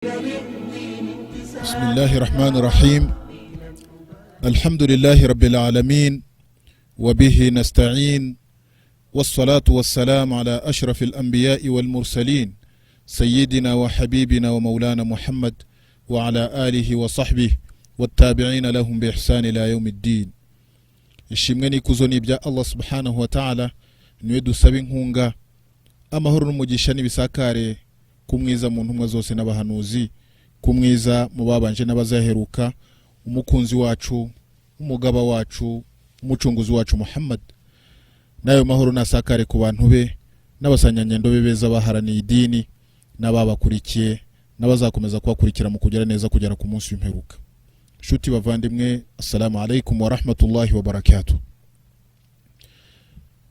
بسم الله الرحمن الرحيم. الحمد لله رب العالمين وبه نستعين، والصلاة والسلام على أشرف الأنبياء والمرسلين سيدنا وحبيبنا ومولانا محمد وعلى آله وصحبه والتابعين لهم بإحسان إلى يوم الدين. ishimwe kuzoni bya Allah subhanahu wa ta'ala, niwe dusaba inkunga, amahoro n'umugisha n'ibisakare kumwiza mu ntumwa zose n'abahanuzi, kumwiza mu babanje n'abazaheruka, umukunzi wacu, umugaba wacu, umucunguzi wacu Muhammad. Nayo mahoro nasakare ku bantu be n'abasanyanyendo be beza baharaniye idini n'ababakurikiye n'abazakomeza kubakurikira mu kugera neza kugera ku munsi w'imperuka. Shuti bavandimwe, assalamu alaikum wa rahmatullahi wa barakatuh.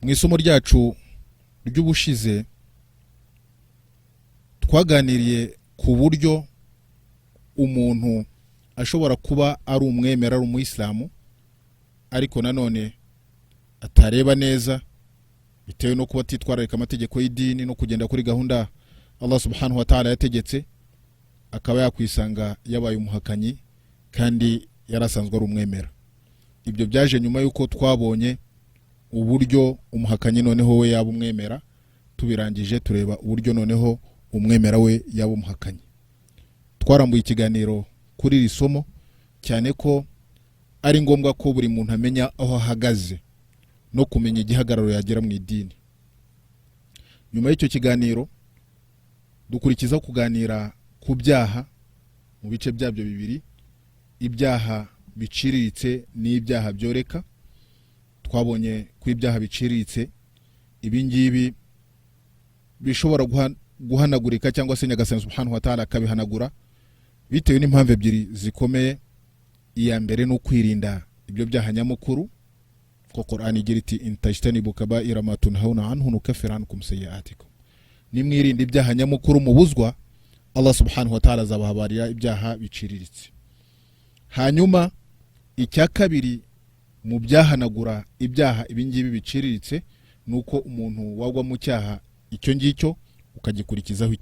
Mwisomo ryacu ry'ubushize twaganiriye ku buryo umuntu ashobora kuba ari umwemera, ari umuyisilamu, ariko nanone atareba neza bitewe no kuba atitwararika amategeko y'idini no kugenda kuri gahunda Allah subhanahu wa ta'ala yategetse, akaba yakwisanga yabaye umuhakanyi kandi yarasanzwe ari umwemera. Ibyo byaje nyuma yuko twabonye uburyo umuhakanyi noneho we yaba umwemera, tubirangije tureba uburyo noneho umwemera we yaba umuhakanyi. Twarambuye ikiganiro kuri iri somo, cyane ko ari ngombwa ko buri muntu amenya aho ahagaze no kumenya igihagararo yagira mu idini. Nyuma y'icyo kiganiro dukurikiza kuganira ku byaha mu bice byabyo bibiri, ibyaha biciriritse n'ibyaha byoreka. Twabonye ku ibyaha biciriritse ibingibi bishobora guhanagurika cyangwa se Nyagasani subhanahu wa ta'ala akabihanagura bitewe n'impamvu ebyiri zikomeye. Iya mbere no kwirinda ibyo byaha nyamukuru, ko Qur'an igira iti intajtanibu kaba'ira ma tunhauna anhu nukaffir ankum sayi'atikum. Nimwirinda ibyaha nyamukuru mubuzwa, Allah subhanahu wa ta'ala azabahabarira ibyaha biciriritse. Hanyuma icya kabiri mu byahanagura ibyaha ibingibi biciriritse nuko umuntu wagwa mu cyaha icyo ngicyo ukagikurikizaho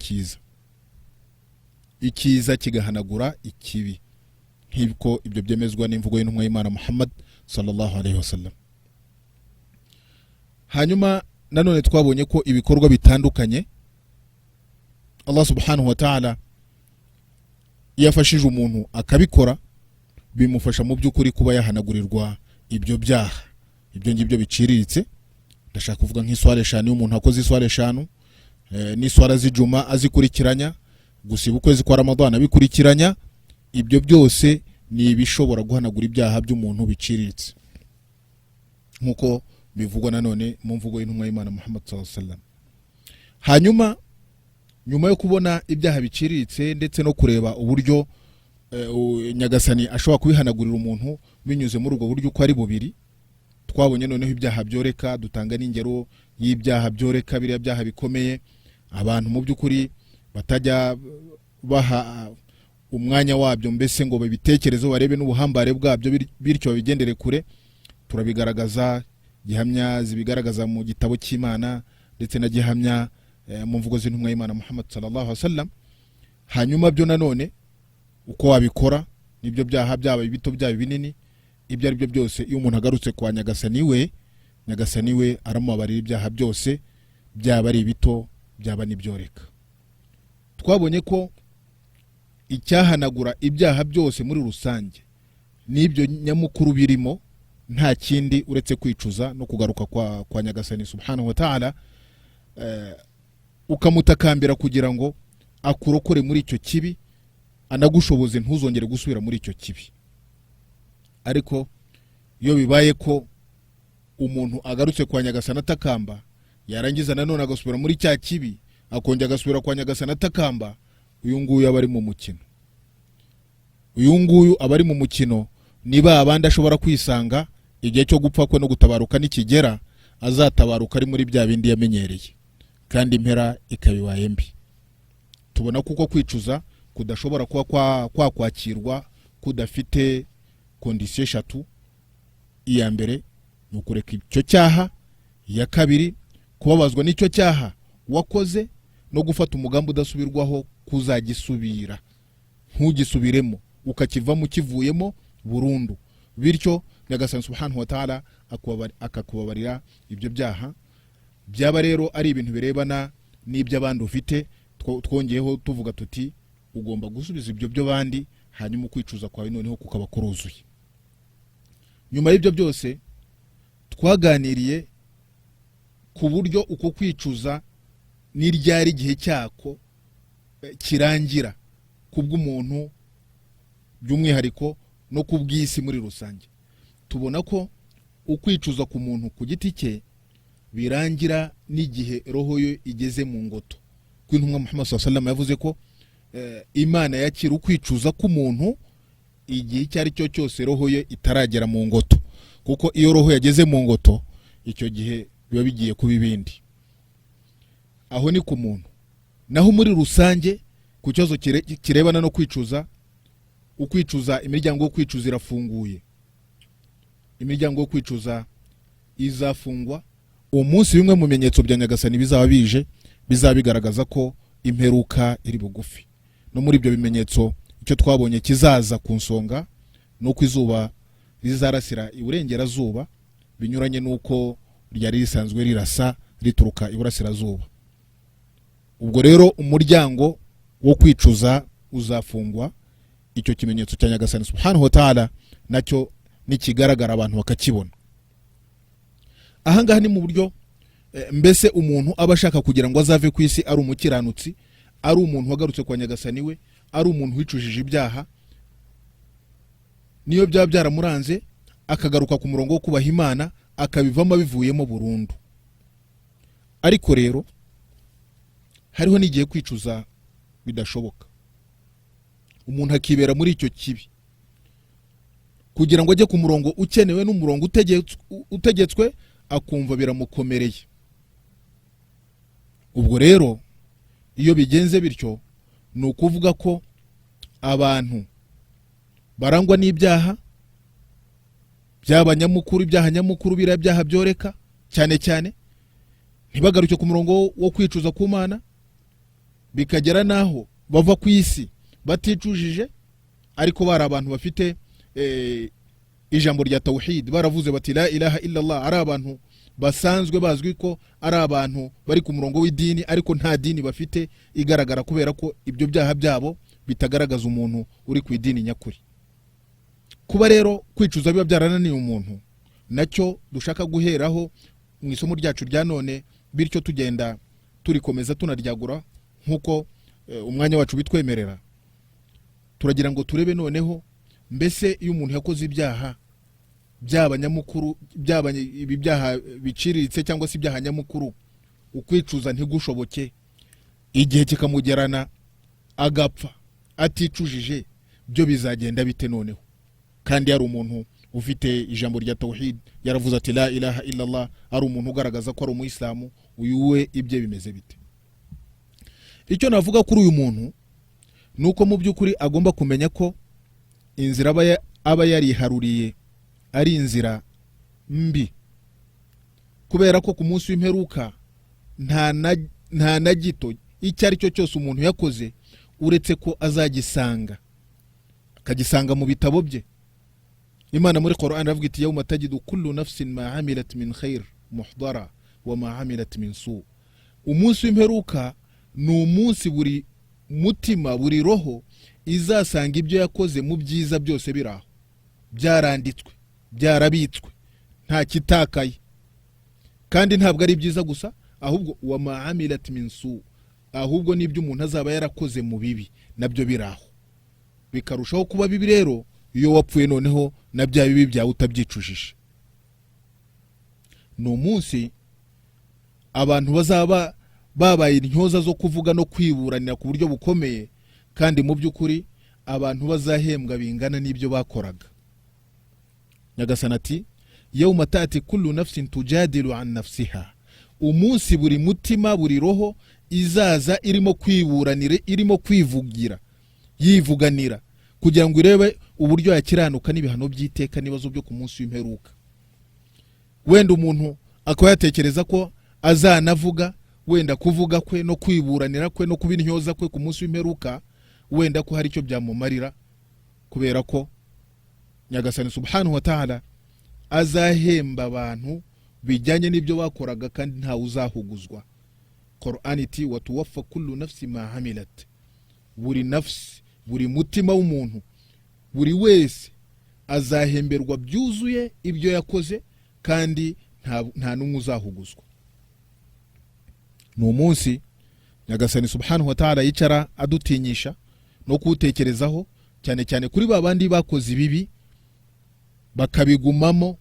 icyiza kigahanagura ikibi, nk'uko ibyo byemezwa n'imvugo y'intumwa y'Imana Muhammad sallallahu alaihi wasallam. Hanyuma nanone twabonye ko ibikorwa bitandukanye Allah subhanahu wa ta'ala yafashije umuntu akabikora, bimufasha mu by'ukuri kuba yahanagurirwa ibyo byaha ibyo ngibyo biciriritse. Ndashaka kuvuga nk'iswara 5 y'umuntu akoze iswara 5 n'iswara z'ijuma azikurikiranya, gusiba ukwezi kwa Ramadan abikurikiranya, ibyo byose ni ibishobora guhanagura ibyaha by'umuntu biciriritse, nkuko bivugwa nanone mu mvugo y'intumwa y'Imana Muhammad sallallahu alaihi wasallam. Hanyuma nyuma yo kubona ibyaha biciriritse ndetse no kureba uburyo Nyagasani ashobora kubihanagurira umuntu binyuze muri ubwo buryo uko ari bubiri, twabonye noneho ibyaha byoreka. Dutanga n'ingero y'ibyaha byoreka, biriya byaha bikomeye abantu mu by'ukuri batajya baha umwanya wabyo, mbese ngo babitekerezo barebe n'ubuhambare bwabyo bityo babigendere kure. Turabigaragaza gihamya zibigaragaza mu gitabo cy'Imana ndetse na gihamya mu mvugo z'intumwa y'Imana Muhammad sallallahu alaihi wasallam. Hanyuma byo nanone uko wabikora nibyo byaha byaba ibito byaba binini, ibyo ari byo byose iyo umuntu agarutse kwa Nyagasani we aramubabarira ibyaha byose, byaba ari ibito byaba n'ibyoreka. Twabonye ko icyahanagura ibyaha byose muri rusange n'ibyo nyamukuru birimo nta kindi uretse kwicuza no kugaruka kwa Nyagasani subhanahu wa ta'ala, ukamutakambira kugira ngo akurokore muri icyo kibi, anagushoboze ntuzongere gusubira muri icyo kibi. Ariko iyo bibaye ko umuntu agarutse kwa Nyagasani atakamba, yarangiza nanone agasubira muri cya kibi, akongera agasubira kwa Nyagasani atakamba, uyu nguyu aba ari mu mukino. Uyu nguyu aba ari mu mukino, niba abandi ashobora kwisanga igihe cyo gupfa kwe no gutabaruka nikigera, azatabaruka ari muri bya bindi yamenyereye, kandi impera ikabibaye mbi. Tubona kuko kwicuza kudashobora kuba kwakirwa kudafite kondisiyo 3. Iya mbere ni ukureka icyo cyaha, iya kabiri kubabazwa n'icyo cyaha wakoze no gufata umugambi udasubirwaho kuzagisubira ntugisubiremo ukakivamo kivuyemo burundu, bityo Nyagasani subhanahu wa ta'ala akakubabarira ibyo byaha. Byaba rero ari ibintu birebana n'iby'abandi ufite, twongeyeho tuvuga tuti ugomba gusubiza ibyo byo bandi, hanyuma ukwicuza kwawe noneho kukaba kuruzuye. Nyuma y'ibyo byose twaganiriye ku buryo uko kwicuza n'iryari igihe cyako kirangira kubw'umuntu by'umwihariko no kubw'isi muri rusange. Tubona ko ukwicuza ku muntu ku giti cye birangira n'igihe roho ye igeze mu ngoto. Kw'intumwa Muhammad sallallahu alaihi wasallam yavuze ko Imana yakira ukwicuza k'umuntu igihe cyari cyo cyose roho ye itaragera mu ngoto, kuko iyo roho yageze mu ngoto icyo gihe biba bigiye kuba ibindi. Aho ni ku muntu. Naho muri rusange ku cyazo kirebana no kwicuza, ukwicuza imiryango yo kwicuza irafunguye. Imiryango yo kwicuza izafungwa umunsi bimwe mu bimenyetso bya Nyagasani bizaba bije, bizabigaragaza ko imperuka iri bugufi. No muri ibyo bimenyetso icyo twabonye kizaza ku nsonga nuko izuba rizarasira iburengerazuba binyuranye nuko ryari risanzwe rirasa rituruka iburasirazuba. Ubwo rero umuryango wo kwicuza uzafungwa. Icyo kimenyetso cya Nyagasani subhanahu wa ta'ala nacyo nikigaragara abantu bakakibona. Ahangaha ni mu buryo mbese umuntu aba ashaka kugira ngo azave ku isi ari umukiranutsi, ari umuntu wagarutse kwa Nyagasani we, ari umuntu wicujije ibyaha, niyo byaba byaramuranze akagaruka ku murongo wo kubaha Imana akabivamo bivuyemo burundu. Ariko rero hariho n'igihe kwicuza bidashoboka, umuntu akibera muri icyo kibi kugira ngo ajye ku murongo ukenewe n'umurongo utegetswe akumva biramukomereye. Ubwo rero iyo bigenze bityo ni ukuvuga ko abantu barangwa n'ibyaha by'abanyamukuru, ibyaha nyamukuru, biriya byaha byoreka cyane cyane, ntibagaruke ku murongo wo kwicuza ku Mana, bikagera naho bava ku isi baticujije, ariko bari abantu bafite ijambo rya tawhid, baravuze bati la ilaha illallah, ari abantu basanzwe bazwi ko ari abantu bari ku murongo w'idini, ariko nta dini bafite igaragara kubera ko ibyo byaha byabo bitagaragaza umuntu uri ku idini nyakuri. Kuba rero kwicuza biba byarananiye umuntu, nacyo dushaka guheraho mu isomo ryacu rya none, bityo tugenda turikomeza tunaryagura nkuko umwanya wacu bitwemerera. Turagira ngo turebe noneho mbese iyo umuntu yakoze ibyaha by'abanyamukuru, ibi byaha biciriritse cyangwa se ibyaha nyamukuru, ukwicuza ntigushoboke, igihe kikamugerana agapfa aticujije, byo bizagenda bite noneho? Kandi yari umuntu ufite ijambo rya tawhid, yaravuze ati la ilaha illallah, ari umuntu ugaragaza ko ari umuyisilamu, uyu we ibye bimeze bite? Icyo navuga kuri uyu muntu nuko mu by'ukuri agomba kumenya ko inzira aba yariharuriye ari inzira mbi, kubera ko ku munsi w'imperuka nta na gito icyo ari cyo cyose umuntu yakoze uretse ko azagisanga, akagisanga mu bitabo bye. Imana muri Qur'an iravuga iti yawma tajidu kullu nafsin ma amilat min khair muhdara wa ma amilat min su. Umunsi w'imperuka ni umunsi buri mutima, buri roho izasanga ibyo yakoze mu byiza byose biraho, byaranditswe, byarabitswe, nta kitakaye. Kandi ntabwo ari byiza gusa, ahubwo wa ma amilat min su, ahubwo n'ibyo umuntu azaba yarakoze mu bibi nabyo biraho, bikarushaho kuba bibi. Rero iyo wapfuye noneho na bya bibi byawe utabyicujije, ni umunsi abantu bazaba babaye intyoza zo kuvuga no kwiburanira ku buryo bukomeye, kandi mu by'ukuri abantu bazahembwa bingana n'ibyo bakoraga. Nyagasani ati yawma tati kullu nafsin tujadilu an nafsiha, umunsi buri mutima, buri roho izaza irimo kwiburanira, irimo kwivugira, yivuganira kugira ngo irebe uburyo yakiranuka n'ibihano by'iteka n'ibibazo byo ku munsi w'imperuka. Wenda umuntu akaba yatekereza ko azanavuga, wenda kuvuga kwe no kwiburanira kwe no kubintyoza kwe ku munsi w'imperuka wenda ko hari icyo byamumarira, kubera ko Nyagasani subhanahu wa ta'ala azahemba abantu bijyanye n'ibyo bakoraga kandi ntawe uzahuguzwa. Qur'an iti watuwaffa kullu nafsi ma hamilat, buri nafsi, buri mutima w'umuntu, buri wese azahemberwa byuzuye ibyo yakoze kandi nta n'umwe uzahuguzwa. Ni umunsi Nyagasani subhanahu wa ta'ala yicara adutinyisha no kuwutekerezaho, cyane cyane kuri babandi bakoze ibibi bakabigumamo,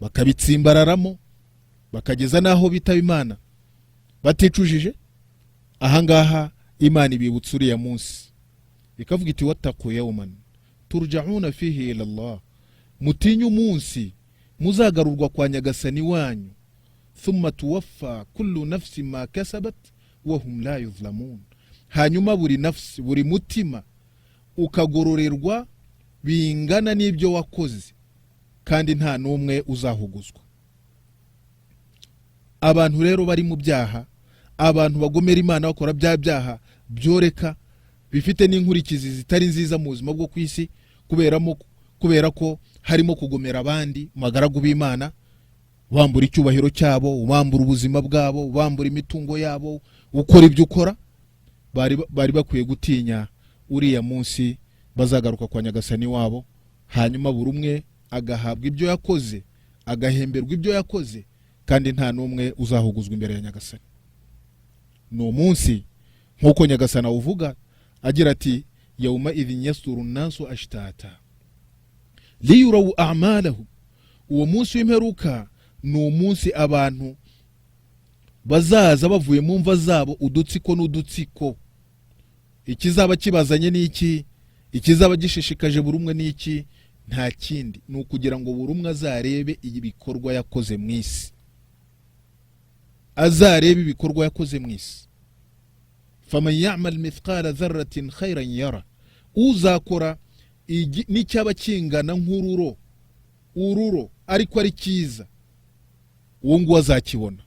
bakabitsimbararamo, bakageza naho bitaba Imana baticujije. Ahangaha Imana ibibutsa uriya munsi ikavuga iti wattaqu yawman turja'una fihi ila Allah, mutinyu umunsi muzagarurwa kwa Nyagasani wanyu, thumma tuwaffa kullu nafsi ma kasabat wa hum la yuzlamun, hanyuma buri nafsi, buri mutima ukagororerwa bingana n'ibyo wakoze kandi nta n'umwe uzahuguzwa. Abantu rero bari mu byaha, abantu bagomera Imana bakora bya byaha byoreka bifite n'inkurikizi zitari nziza mu buzima bwo kwisi, kubera ko harimo kugomera abandi magaragu b'Imana, wambura icyubahiro cyabo, wambura ubuzima bwabo, wambura imitungo yabo, ukora ibyo ukora. Bari bakwiye gutinya uriya munsi bazagaruka kwa Nyagasani wabo, hanyuma buri umwe agahabwa ibyo yakoze, agahemberwa ibyo yakoze, kandi nta n'umwe uzahuguzwa imbere ya Nyagasani. Ni umunsi nk'uko Nyagasani awuvuga agira ati yawma idhin yasduru an-nasu ashtata liyuraw a'malahum, uwo munsi w'imperuka ni umunsi abantu bazaza bavuye mu mva zabo udutsiko n'udutsiko. Ikizaba kibazanye n'iki? Ikizaba gishishikaje buri umwe n'iki? Nta kindi, ni ukugira ngo buri umwe azarebe ibikorwa yakoze mu isi, azarebe ibikorwa yakoze mu isi. faman ya'mal mithqala dharratin khayran yara, uzakora n'icyaba kingana ururo ariko ari cyiza, uwo nguwo azakibona,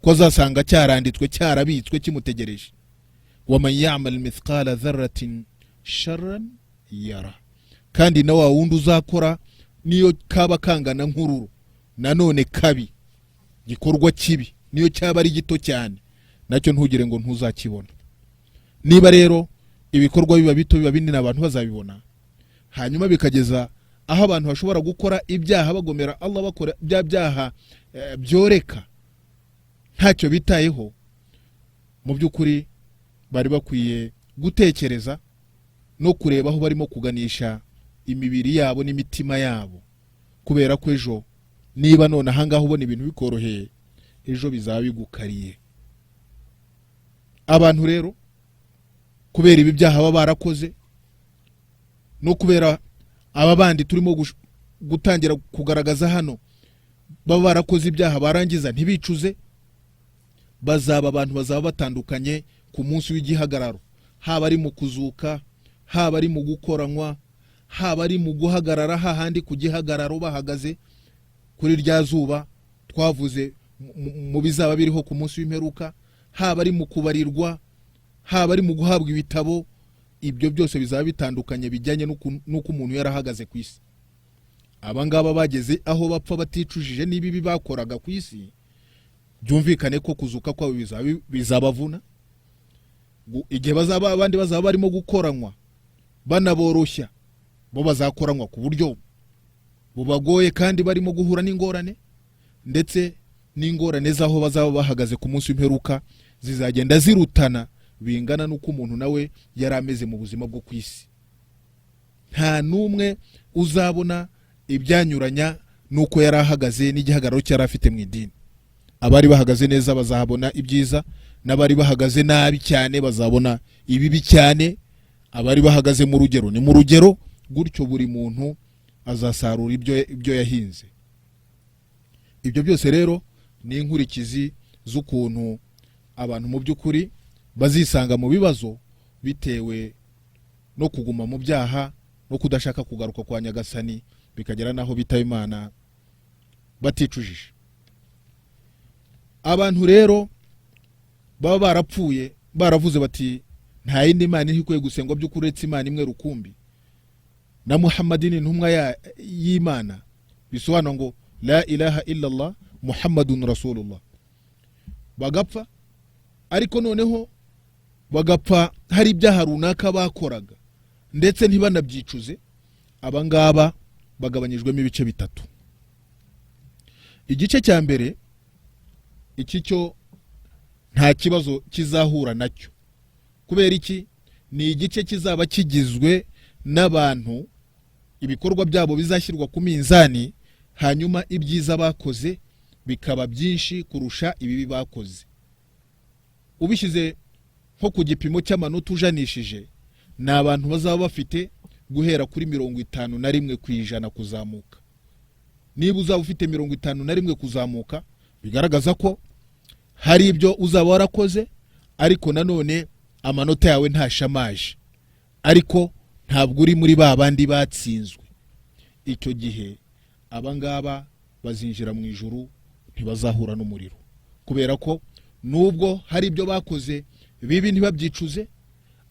ko azasanga cyaranditswe, cyarabitswe, kimutegereje. waman ya'mal mithqala dharratin sharran yara, kandi na wa wundi uzakora niyo kaba kangana nk'ururo nanone kabi, gikorwa kibi, niyo cyaba ari gito cyane, nacyo ntugire ngo ntuzakibona. Niba rero ibikorwa biba bito biba binini abantu bazabibona, hanyuma bikageza aho abantu bashobora gukora ibyaha bagomera Allah, bakora bya byaha byoreka ntacyo bitayeho, mu by'ukuri bari bakwiye gutekereza no kureba aho barimo kuganisha imibiri yabo n'imitima yabo, kubera ko ejo niba none ahangaha ubona ibintu bikoroheye, ejo bizaba bigukariye. Abantu rero kubera ibi byaha baba barakoze no kubera aba bandi turimo gutangira kugaragaza hano baba barakoze ibyaha barangiza ntibicuze, bazaba abantu bazaba batandukanye ku munsi w'igihagararo, haba ari mu kuzuka, haba ari mu gukoranywa, haba ari mu guhagarara hahandi ku gihagararo bahagaze kuri rya zuba twavuze mu bizaba biriho ku munsi w'imperuka, haba ari mu kubarirwa, haba ari mu guhabwa ibitabo. Ibyo byose bizaba bitandukanye bijyanye n'uko umuntu yarahagaze ku isi. Abangaba bageze aho bapfa baticujije n'ibibi bakoraga ku isi, byumvikane ko kuzuka kwabo bizabavuna. Igihe bazaba abandi bazaba barimo gukoranywa banaboroshya, bo bazakoranywa ku buryo bubagoye kandi barimo guhura n'ingorane, ndetse n'ingorane zaho bazaba bahagaze ku munsi w'imperuka zizagenda zirutana bingana n'uko umuntu nawe yari ameze mu buzima bwo ku isi. Nta n'umwe uzabona ibyanyuranya n'uko yari ahagaze n'igihagararo cyari afite mu idini. Abari bahagaze neza bazahabona ibyiza, n'abari bahagaze nabi cyane bazabona ibibi cyane. Abari bahagaze mu rugero ni mu rugero, gutyo buri muntu azasarura ibyo yahinze. Ibyo byose rero ni inkurikizi z'ukuntu abantu mu by'ukuri bazisanga mu bibazo bitewe no kuguma mu byaha no kudashaka kugaruka kwa Nyagasani, bikagera naho bitaba Imana baticujije. Abantu rero baba barapfuye baravuze bati nta yindi mana ikwiye gusengwa by'ukuri uretse imana imwe rukumbi, na Muhammadin intumwa y'Imana, bisobanura ngo la ilaha illallah Muhammadun Rasulullah. Bagapfa ariko noneho bagapfa hari ibyaha runaka bakoraga ndetse ntibanabyicuze, abangaba bagabanyijwemo ibice bitatu. Igice cya mbere, iki cyo nta kibazo kizahura nacyo. Kubera iki? Ni igice kizaba kigizwe n'abantu ibikorwa byabo bizashyirwa ku minzani, hanyuma ibyiza bakoze bikaba byinshi kurusha ibibi bakoze. Ubishyize nko ku gipimo cy'amanota ujanishije, ni abantu bazaba bafite guhera kuri 51% kuzamuka. Niba uzaba ufite 51% kuzamuka, bigaragaza ko hari ibyo uzaba warakoze, ariko nanone amanota yawe ntashamaje, ariko ntabwo uri muri ba bandi batsinzwe. Icyo gihe abangaba bazinjira mu ijuru, ntibazahura n'umuriro, kubera ko nubwo hari ibyo bakoze bibi ntibabyicuze,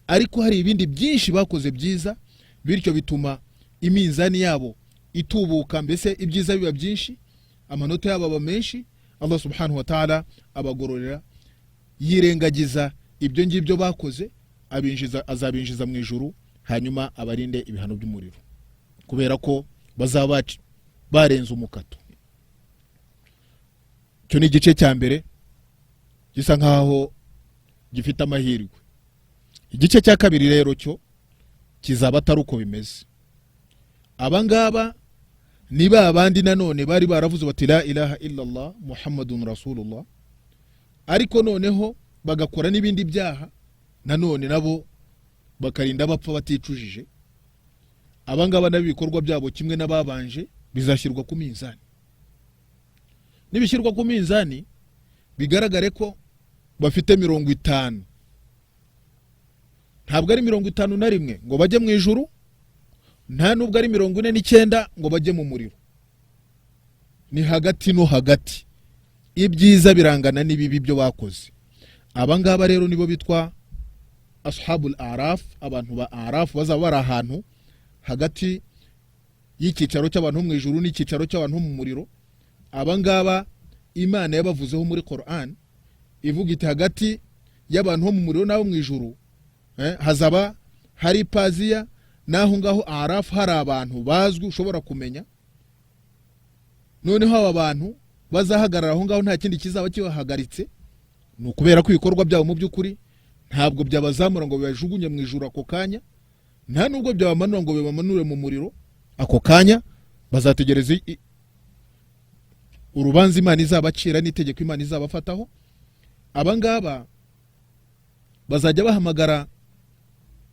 ariko hari ibindi byinshi bakoze byiza, bityo bituma iminzani yabo itubuka, mbese ibyiza biba byinshi, amanota yabo aba menshi. Allah subhanahu wa ta'ala abagororera, yirengagiza ibyo ngibyo bakoze, azabinjiza mu ijuru, hanyuma abarinde ibihano by'umuriro, kubera ko bazaba barenze umukato. Cyo ni igice cya mbere gisa nkaho gifite amahirwe. Igice cya kabiri rero cyo kizaba atari uko bimeze. Abangaba ni ba bandi nanone bari baravuze bati la ilaha illallah Muhammadun Rasulullah, ariko noneho bagakora n'ibindi byaha nanone nabo bakarinda bapfa baticujije. Abangaba nabikorwa byabo kimwe n'ababanje bizashyirwa ku minzani. Nibishyirwa ku minzani, bigaragare ko bafite 50, ntabwo ari 51 ngo bajye mu ijuru, nta nubwo ari 49 ngo bajye mu muriro. Ni hagati no hagati, ibyiza birangana n'ibibi byo bakoze. Abangaba rero nibo bitwa ashabul araf, abantu ba araf, bazaba bari ahantu hagati y'ikicaro cy'abantu mu ijuru n'ikicaro cy'abantu mu muriro. Abangaba Imana yabavuzeho muri Quran, ivuga iti hagati y'abantu mu muriro n'abo mu ijuru hazaba hari paziya, naho ngaho araf hari abantu bazwi ushobora kumenya. Noneho aba bantu bazahagarara aho ngaho nta kindi kizaba kibahagaritse, ni ukubera ko ibikorwa byabo mu by'ukuri ntabwo byabazamura ngo bibajugunye mu ijuru ako kanya, nta nubwo byabamanura ngo bibamanure mu muriro ako kanya. Bazategereza urubanza Imana izabacira n'itegeko Imana izabafataho. Abangaba bazajya bahamagara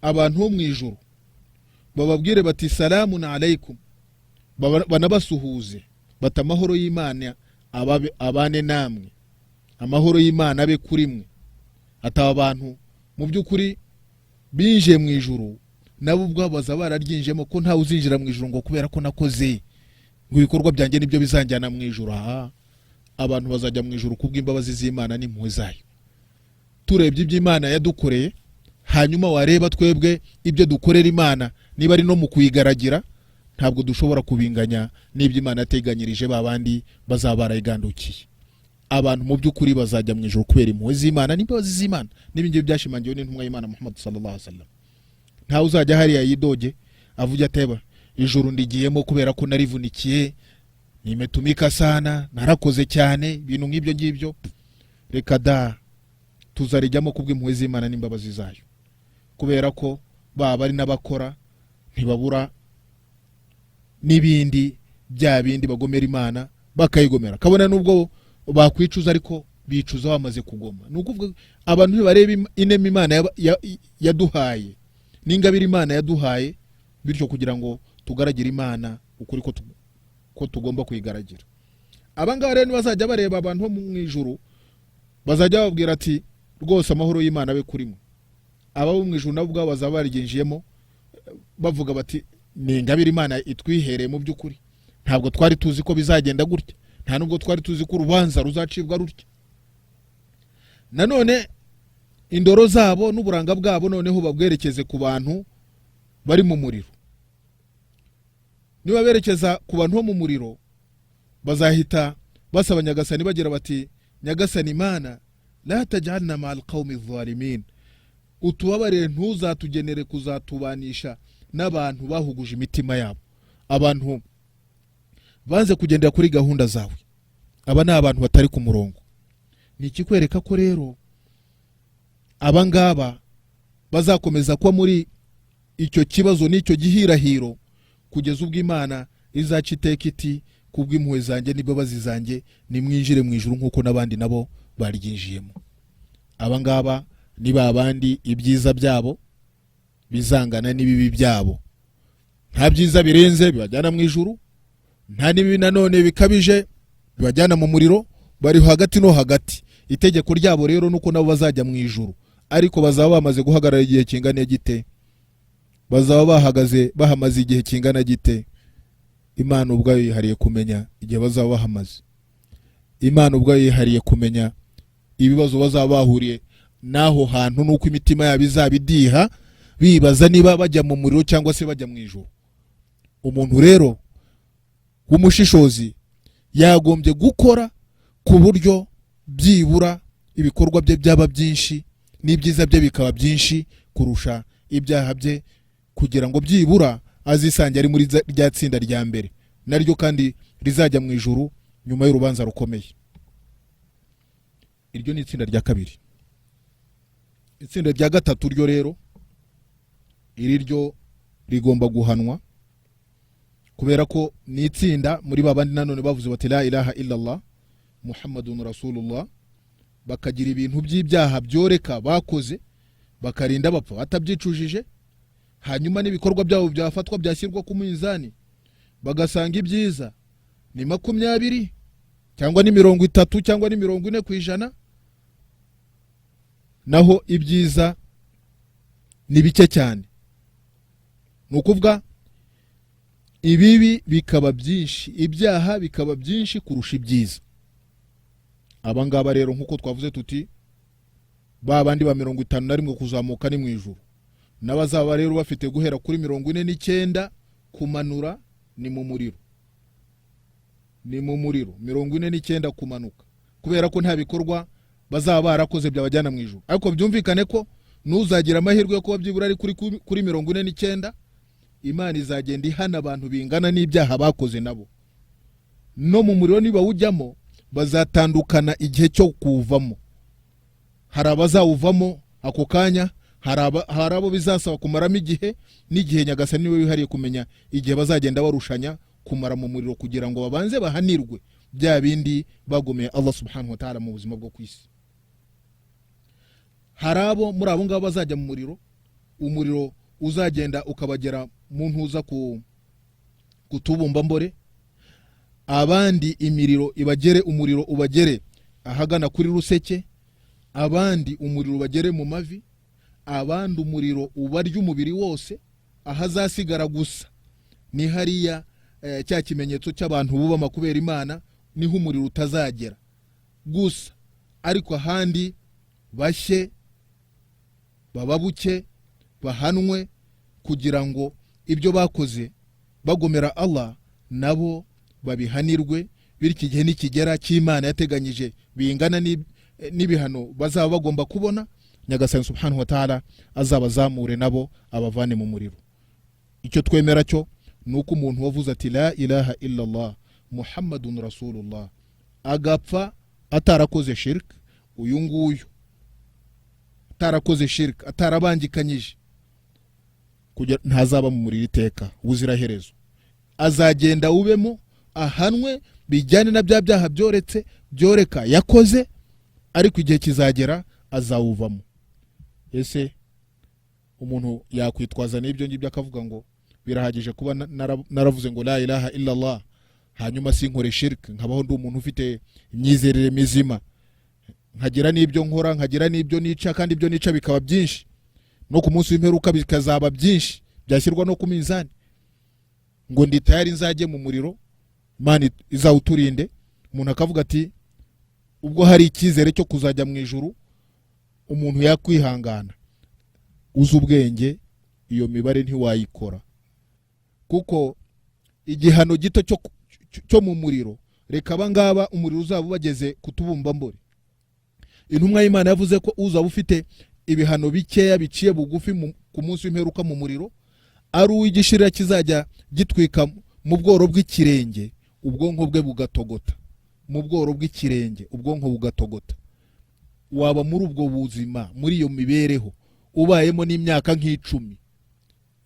abantu bo mu ijuru, bababwire bati salamun alaykum, banabasuhuze bati amahoro y'Imana abane namwe, amahoro y'Imana abe kuri mwe. Ataba abantu mu by'ukuri binjiye mu ijuru, nabo ubwabo bazaba bararyinjemo, ko ntawe uzinjira mu ijuru ngo kubera ko nakoze ngo ibikorwa byanjye nibyo bizanjyana mu ijuru. Abantu bazajya mu ijuru kubw'imbabazi z'Imana n'impuhwe zayo. Turebye iby'Imana yadukoreye, hanyuma wareba twebwe ibyo dukorera Imana, niba ari no mu kuyigaragira, ntabwo dushobora kubinganya n'iby'Imana yateganyirije babandi bazaba barayigandukiye. Abantu mu by'ukuri bazajya mu ijuru kubera impuhwe z'Imana n'imbabazi z'Imana, n'ibindi byashimangiwe n'intumwa y'Imana Muhammad sallallahu alaihi wasallam. Ntawe uzajya hariya yidoge avuga ateba ijuru ndigiyemo kubera ko narivunikiye, nimetumika sana, narakoze cyane, ibintu nk'ibyo ngibyo. Reka da, tuzarijyamo kubw'impuhwe z'Imana n'imbabazi zayo, kubera ko baba ari n'abakora ntibabura n'ibindi bya bindi bagomera Imana bakayigomera. Kabona nubwo bakwicuza ariko bicuza bamaze kugoma. Nukuvuga abantu bareba inema Imana yaduhaye n'ingabire Imana yaduhaye, bityo kugira ngo tugaragire Imana ukuri ko tugomba kuyigaragira. Abangaba rero bazajya bareba abantu mu ijuru, bazajya babwira ati rwose amahoro y'Imana abe kuri mwe. Abo mu ijuru nabo bazaba baryinjiyemo bavuga bati ni ingabire Imana itwihereye mu by'ukuri, ntabwo twari tuzi ko bizagenda gutya, nta nubwo twari tuzi ko urubanza ruzacibwa rutya. Nanone indoro zabo n'uburanga bwabo noneho babwerekeze ku bantu bari mu muriro. Niba berekeza ku bantu bo mu muriro bazahita basaba Nyagasani bagira bati Nyagasani Imana la taj'alna ma'al qawmi adh-dhalimin, utubabarire ntuzatugenere kuzatubanisha n'abantu bahuguje imitima yabo, abantu banze kugendera kuri gahunda zawe. Aba ni abantu batari ku murongo. Ni ikikwereka ko rero abangaba bazakomeza kuba muri icyo kibazo n'icyo gihirahiro kugeza ubwo Imana izaca iteka iti kubw'impuhwe zanjye n'imbabazi zanjye nimwinjire mu ijuru nk'uko n'abandi nabo baryinjiyemo. Abangaba ni babandi ibyiza byabo bizangana n'ibibi byabo. Nta byiza birenze bibajyana mu ijuru, nta n'ibibi nanone bikabije bibajyana mu muriro, bari hagati no hagati. Itegeko ryabo rero nuko nabo bazajya mu ijuru, ariko bazaba bamaze guhagarara igihe kingana gite? Bazaba bahamaze igihe kingana gite? Imana ubwayo yihariye kumenya igihe bazaba bahamaze. Imana ubwayo yihariye kumenya ibibazo bazaba bahuriye naho hantu, nuko imitima yabo izabidiha bibaza niba bajya mu muriro cyangwa se bajya mu ijuru. Umuntu rero w'umushishozi yagombye gukora ku buryo byibura ibikorwa bye byaba byinshi n'ibyiza bye bikaba byinshi kurusha ibyaha bye, kugira ngo byibura azisange ari muri rya tsinda rya mbere, naryo kandi rizajya mu ijuru nyuma y'urubanza rukomeye. Iryo ni itsinda rya kabiri. Itsinda rya gatatu ryo rero, iri ryo rigomba guhanwa, kubera ko ni itsinda muri babandi nanone bavuze bati la ilaha illallah Muhammadun Rasulullah, bakagira ibintu by'ibyaha byoreka bakoze bakarinda bapfa batabyicujije, hanyuma n'ibikorwa byabo byafatwa byashyirwa ku minzani bagasanga ibyiza ni 20 cyangwa ni 30 cyangwa ni 40%, naho ibyiza ni bike cyane. Nukuvuga ibibi bikaba byinshi, ibyaha bikaba byinshi kurusha ibyiza. Abangaba rero nkuko twavuze tuti babandi ba 51 kuzamuka ni mu ijuru, n'abazaba rero bafite guhera kuri 49 kumanura ni mu muriro. Ni mu muriro 49 kumanuka, kubera ko nta bikorwa bazaba barakoze byabajyana mu ijuru. Ariko byumvikane ko nuzagira amahirwe yo kuba byibura ari kuri 49, Imana izagenda ihana abantu bingana n'ibyaha bakoze nabo. No mu muriro niba ujyamo bazatandukana igihe cyo kuvamo. Hari abazawuvamo ako kanya, hari abo bizasaba kumaramo igihe, n'igihe Nyagasani niwe wihariye kumenya igihe bazagenda barushanya kumara mu muriro kugira ngo babanze bahanirwe bya bindi bagomeye Allah subhanahu wa ta'ala mu buzima bwo kwisi. Hari abo muri abo ngabo bazajya mu muriro, umuriro uzagenda ukabagera mu ntuza kutubumba mbore, abandi imiriro ibagere, umuriro ubagere ahagana kuri ruseke, abandi umuriro ubagere mu mavi, abandi umuriro ubarya umubiri wose, ahazasigara gusa ni hariya cya kimenyetso cy'abantu bubama kubera Imana, niho umuriro utazagera gusa, ariko ahandi bashye bababuke bahanwe kugira ngo ibyo bakoze bagomera Allah nabo babihanirwe, bityo igihe nikigera cy'Imana yateganyije bingana n'ibihano bazaba bagomba kubona, Nyagasani subhanahu wa ta'ala azabazamure nabo abavane mu muriro. Icyo twemera cyo nuko umuntu wavuze ati la ilaha illallah Muhammadun Rasulullah agapfa atarakoze shirk, uyu nguyu atarakoze shirk, atarabangikanyije, kugira ntazaba mu muriro iteka ubuziraherezo. Azagenda ubemo ahanwe bijyane na bya byaha byoreka yakoze, ariko igihe kizagera azawuvamo. Ese umuntu yakwitwaza n'ibyo ngibyo akavuga ngo birahagije kuba naravuze ngo la ilaha illallah hanyuma sinkore shirk, nkabaho ndi umuntu ufite imyizerere mizima, nkagira n'ibyo nkora, nkagira n'ibyo nica, kandi ibyo nica bikaba byinshi, no ku munsi w'imperuka bikazaba byinshi byashyirwa no ku minzani, ngo ndi tayari nzajye mu muriro, Imana izawuturinde. Umuntu akavuga ati ubwo hari icyizere cyo kuzajya mu ijuru, umuntu yakwihangana uzi ubwenge iyo mibare ntiwayikora, kuko igihano gito cyo mu muriro, reka abangaba umuriro uzaba bageze kutubumbambore. Intumwa y'Imana yavuze ko uzaba ufite ibihano bikeya biciye bugufi ku munsi w'imperuka mu muriro ari uw'igishirira kizajya gitwika mu bworo bw'ikirenge, ubwonko bwe bugatogota, mu bworo bw'ikirenge ubwonko bugatogota. Waba muri ubwo buzima, muri iyo mibereho ubayemo n'imyaka nk'icumi,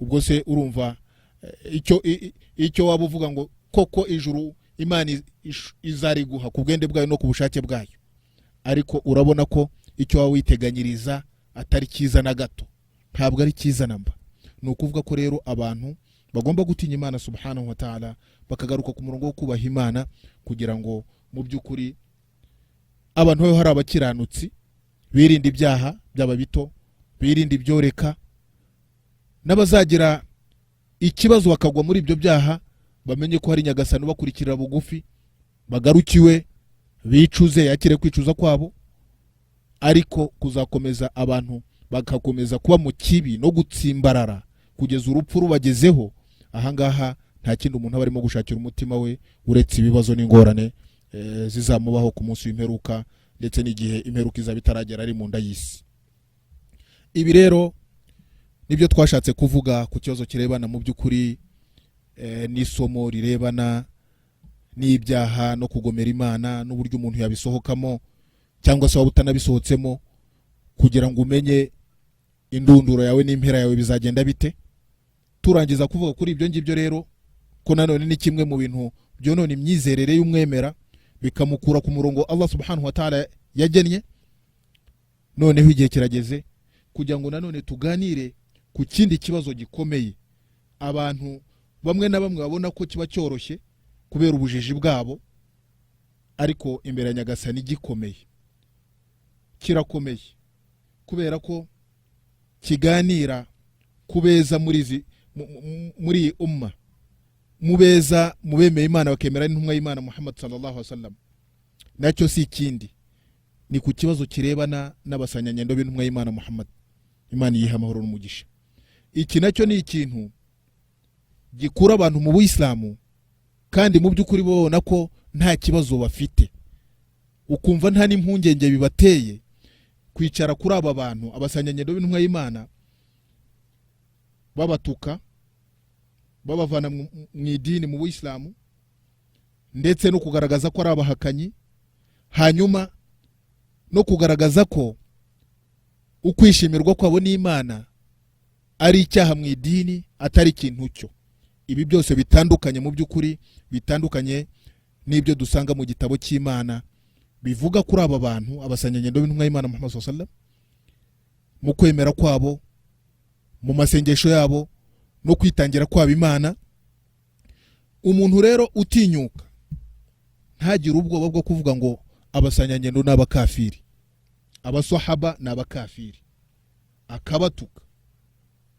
ubwo se urumva icyo waba uvuga ngo koko ijuru Imana izariguha ku bwende bwayo no ku bushake bwayo, ariko urabona ko icyo waba witeganyiriza atari cyiza na gato, ntabwo ari cyiza namba. Ni ukuvuga ko rero abantu bagomba gutinya Imana subhanahu wa ta'ala, bakagaruka ku murongo wo kubaha Imana, kugira ngo mu by'ukuri abantu baho hari abakiranutsi birinda ibyaha byaba bito, birinda ibyoreka, n'abazagira ikibazo bakagwa muri ibyo byaha bamenye ko hari Nyagasani bakurikirira bugufi, bagarukiwe, bicuze, yakire kwicuza kwabo. Ariko kuzakomeza abantu bagakomeza kuba mu kibi no gutsimbarara kugeza urupfu rubagezeho, ahangaha nta kindi umuntu aba arimo gushakira umutima we uretse ibibazo n'ingorane zizamubaho ku munsi w'imperuka, ndetse n'igihe imperuka izaba itaragera ari mu nda y'isi. Ibi rero nibyo twashatse kuvuga ku kibazo kirebana mu by'ukuri n'isomo rirebana n'ibyaha no kugomera Imana, n'uburyo umuntu yabisohokamo cyangwa se waba utanabisohotsemo, kugira ngo umenye indunduro yawe n'impera yawe bizagenda bite. Turangiza kuvuga kuri ibyo ngibyo rero, ko nanone ni kimwe mu bintu byonona imyizerere y'umwemera, bikamukura ku murongo Allah subhanahu wa ta'ala yagennye. Noneho igihe kirageze kugira ngo nanone tuganire ku kindi kibazo gikomeye abantu bamwe na bamwe babona ko kiba cyoroshye kubera ubujiji bwabo, ariko imbere ya Nyagasani gikomeye, kirakomeye, kubera ko kiganira kubeza muri umma, mubeza mubemeye Imana bakemera n'intumwa y'Imana Muhammad sallallahu alaihi wasallam. Nacyo si ikindi, ni ku kibazo kirebana n'abasanyanyendo b'intumwa y'Imana Muhammad, Imana yiha amahoro n'umugisha. Iki nacyo ni ikintu gikura abantu mu Buislamu, kandi mu by'ukuri babona ko nta kibazo bafite, ukumva nta n'impungenge bibateye kwicara kuri aba bantu abasanyanyendo b'intumwa y'Imana, babatuka, babavana mu idini mu Buislamu, ndetse no kugaragaza ko ari abahakanyi, hanyuma no kugaragaza ko ukwishimirwa kwabo n'Imana ari icyaha mu idini, atari ikintu cyo. Ibi byose bitandukanye, mu by'ukuri bitandukanye n'ibyo dusanga mu gitabo cy'Imana bivuga kuri aba bantu abasanyanyendo b'intumwa y'Imana Muhammad sallallahu alaihi wasallam, mu kwemera kwabo, mu masengesho yabo, no kwitangira kwabo Imana. Umuntu rero utinyuka ntagire ubwoba bwo kuvuga ngo abasanyanyendo n'abakafiri, abaswahaba n'abakafiri, akabatuka.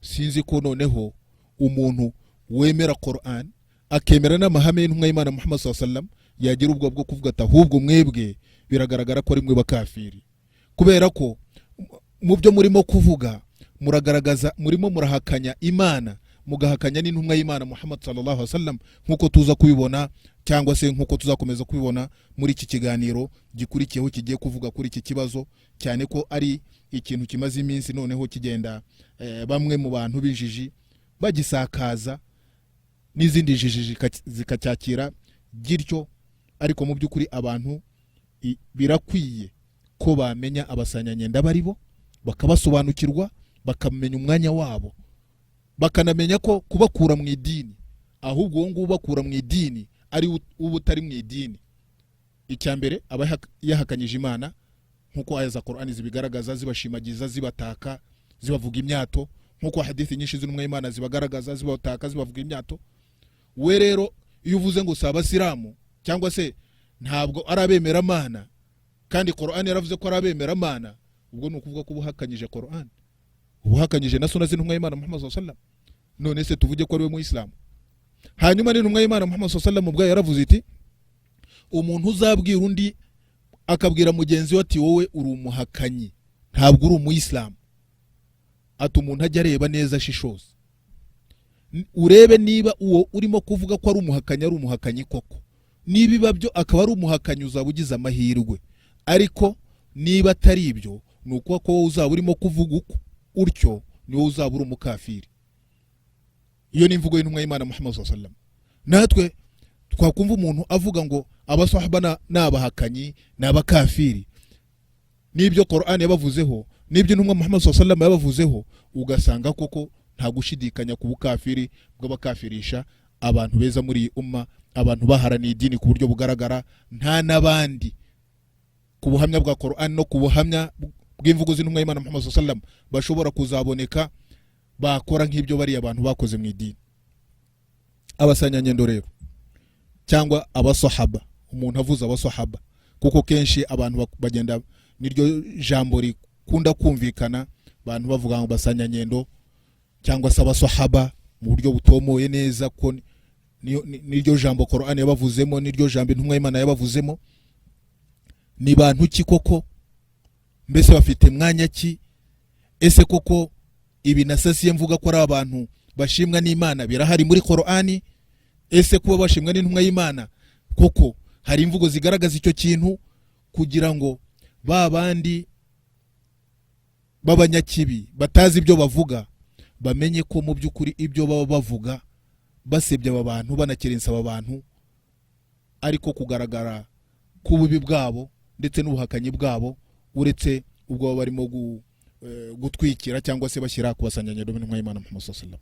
Sinzi ko noneho umuntu wemera Qur'an akemera n'amahame y'intumwa y'Imana Muhammad sallallahu alaihi wasallam yagira ubwo bwo kuvuga ati ahubwo mwebwe biragaragara ko ari mwe bakafiri, kubera ko mu byo murimo kuvuga muragaragaza, murimo murahakanya Imana, mugahakanya n'intumwa y'Imana Muhammad sallallahu alaihi wasallam, nkuko tuza kubibona cyangwa se nkuko tuzakomeza kubibona muri iki kiganiro gikurikiyeho kigiye kuvuga kuri iki kibazo, cyane ko ari ikintu kimaze iminsi noneho kigenda bamwe mu bantu bijiji bagisakaza, n'izindi jiji zikacyakira gityo. Ariko mu by'ukuri abantu birakwiye ko bamenya abasanyanyenda baribo, bakabasobanukirwa, bakamenya umwanya wabo, bakanamenya ko kubakura mu idini, ahubwo uwo nguwo bakura mu idini ari ubutari mu idini. Icyambere aba yahakanyije Imana, nkuko aya za Qur'ani zibigaragaza, zibashimagiza, zibataka, zibavuga imyato, nkuko hadithi nyinshi z'intumwa y'Imana zibagaragaza, zibataka, zibavuga imyato. We rero iyo uvuze ngo saba Silamu cyangwa se ntabwo arabemera Imana, kandi Qur'ani yaravuze ko arabemera Imana, ubwo nukuvuga ko ubuhakanyije Qur'ani, ubuhakanyije na sunna z'intumwa y'Imana Muhammad sallallahu alaihi wasallam. None se tuvuge ko ari we mu Islam? Hanyuma n'intumwa y'Imana Muhammad sallallahu alaihi wasallam ubwo yaravuze iti, umuntu uzabwira undi akabwira mugenzi we ati wowe uri umuhakanyi, ntabwo uri umuyisilamu. Ati umuntu ajya areba neza ashishoza, urebe niba uwo urimo kuvuga ko ari umuhakanyi koko. Niba byo akaba ari umuhakanyi, uzaba ugize amahirwe, ariko niba atari ibyo, ni uko wowe uzaba urimo kuvuga utyo, ni wowe uzaba uri umukafiri. Iyo ni imvugo y'intumwa y'Imana Muhammad sallallahu alaihi wasallam. Natwe twakumva umuntu avuga ngo abasahaba n'abahakanyi n'abakafiri, n'ibyo Qur'an yabavuzeho, n'ibyo intumwa Muhammad sallallahu alaihi wasallam yabavuzeho, ugasanga koko nta gushidikanya ku bukafiri bw'abakafirisha abantu beza muri iyi umma, abantu baharaniye idini ku buryo bugaragara, nta n'abandi ku buhamya bwa Qur'an no ku buhamya bw'imvugo z'intumwa y'Imana Muhammad sallallahu alaihi wasallam bashobora kuzaboneka bakora nk'ibyo bari abantu bakoze mu idini. Abasanyanyendo rero cyangwa abasahaba, umuntu avuze abasahaba kuko kenshi abantu bagenda niryo jambo rikunda kumvikana, abantu bavuga ngo basanyanyendo cyangwa se abasahaba mu buryo butomoye neza ko niryo jambo Qur'an yabavuzemo, niryo jambo intumwa y'Imana yabavuzemo. Ni bantu ki koko? Mbese bafite mwanya ki? Ese koko ibi nasasiye mvuga ko ari abantu bashimwa n'Imana birahari muri Qur'ani? Ese kuba bashimwa n'intumwa y'Imana koko hari imvugo zigaragaza icyo kintu, kugira ngo babandi babanyakibi batazi ibyo bavuga bamenye ko mu by'ukuri ibyo baba bavuga basebya aba bantu, banakerensa aba bantu, ariko kugaragara k'ububi bwabo ndetse n'ubuhakanyi bwabo, uretse ubwo barimo gutwikira cyangwa se bashyira ku basanyanyendo b'intumwa y'Imana Muhammad sallallahu alaihi wasallam.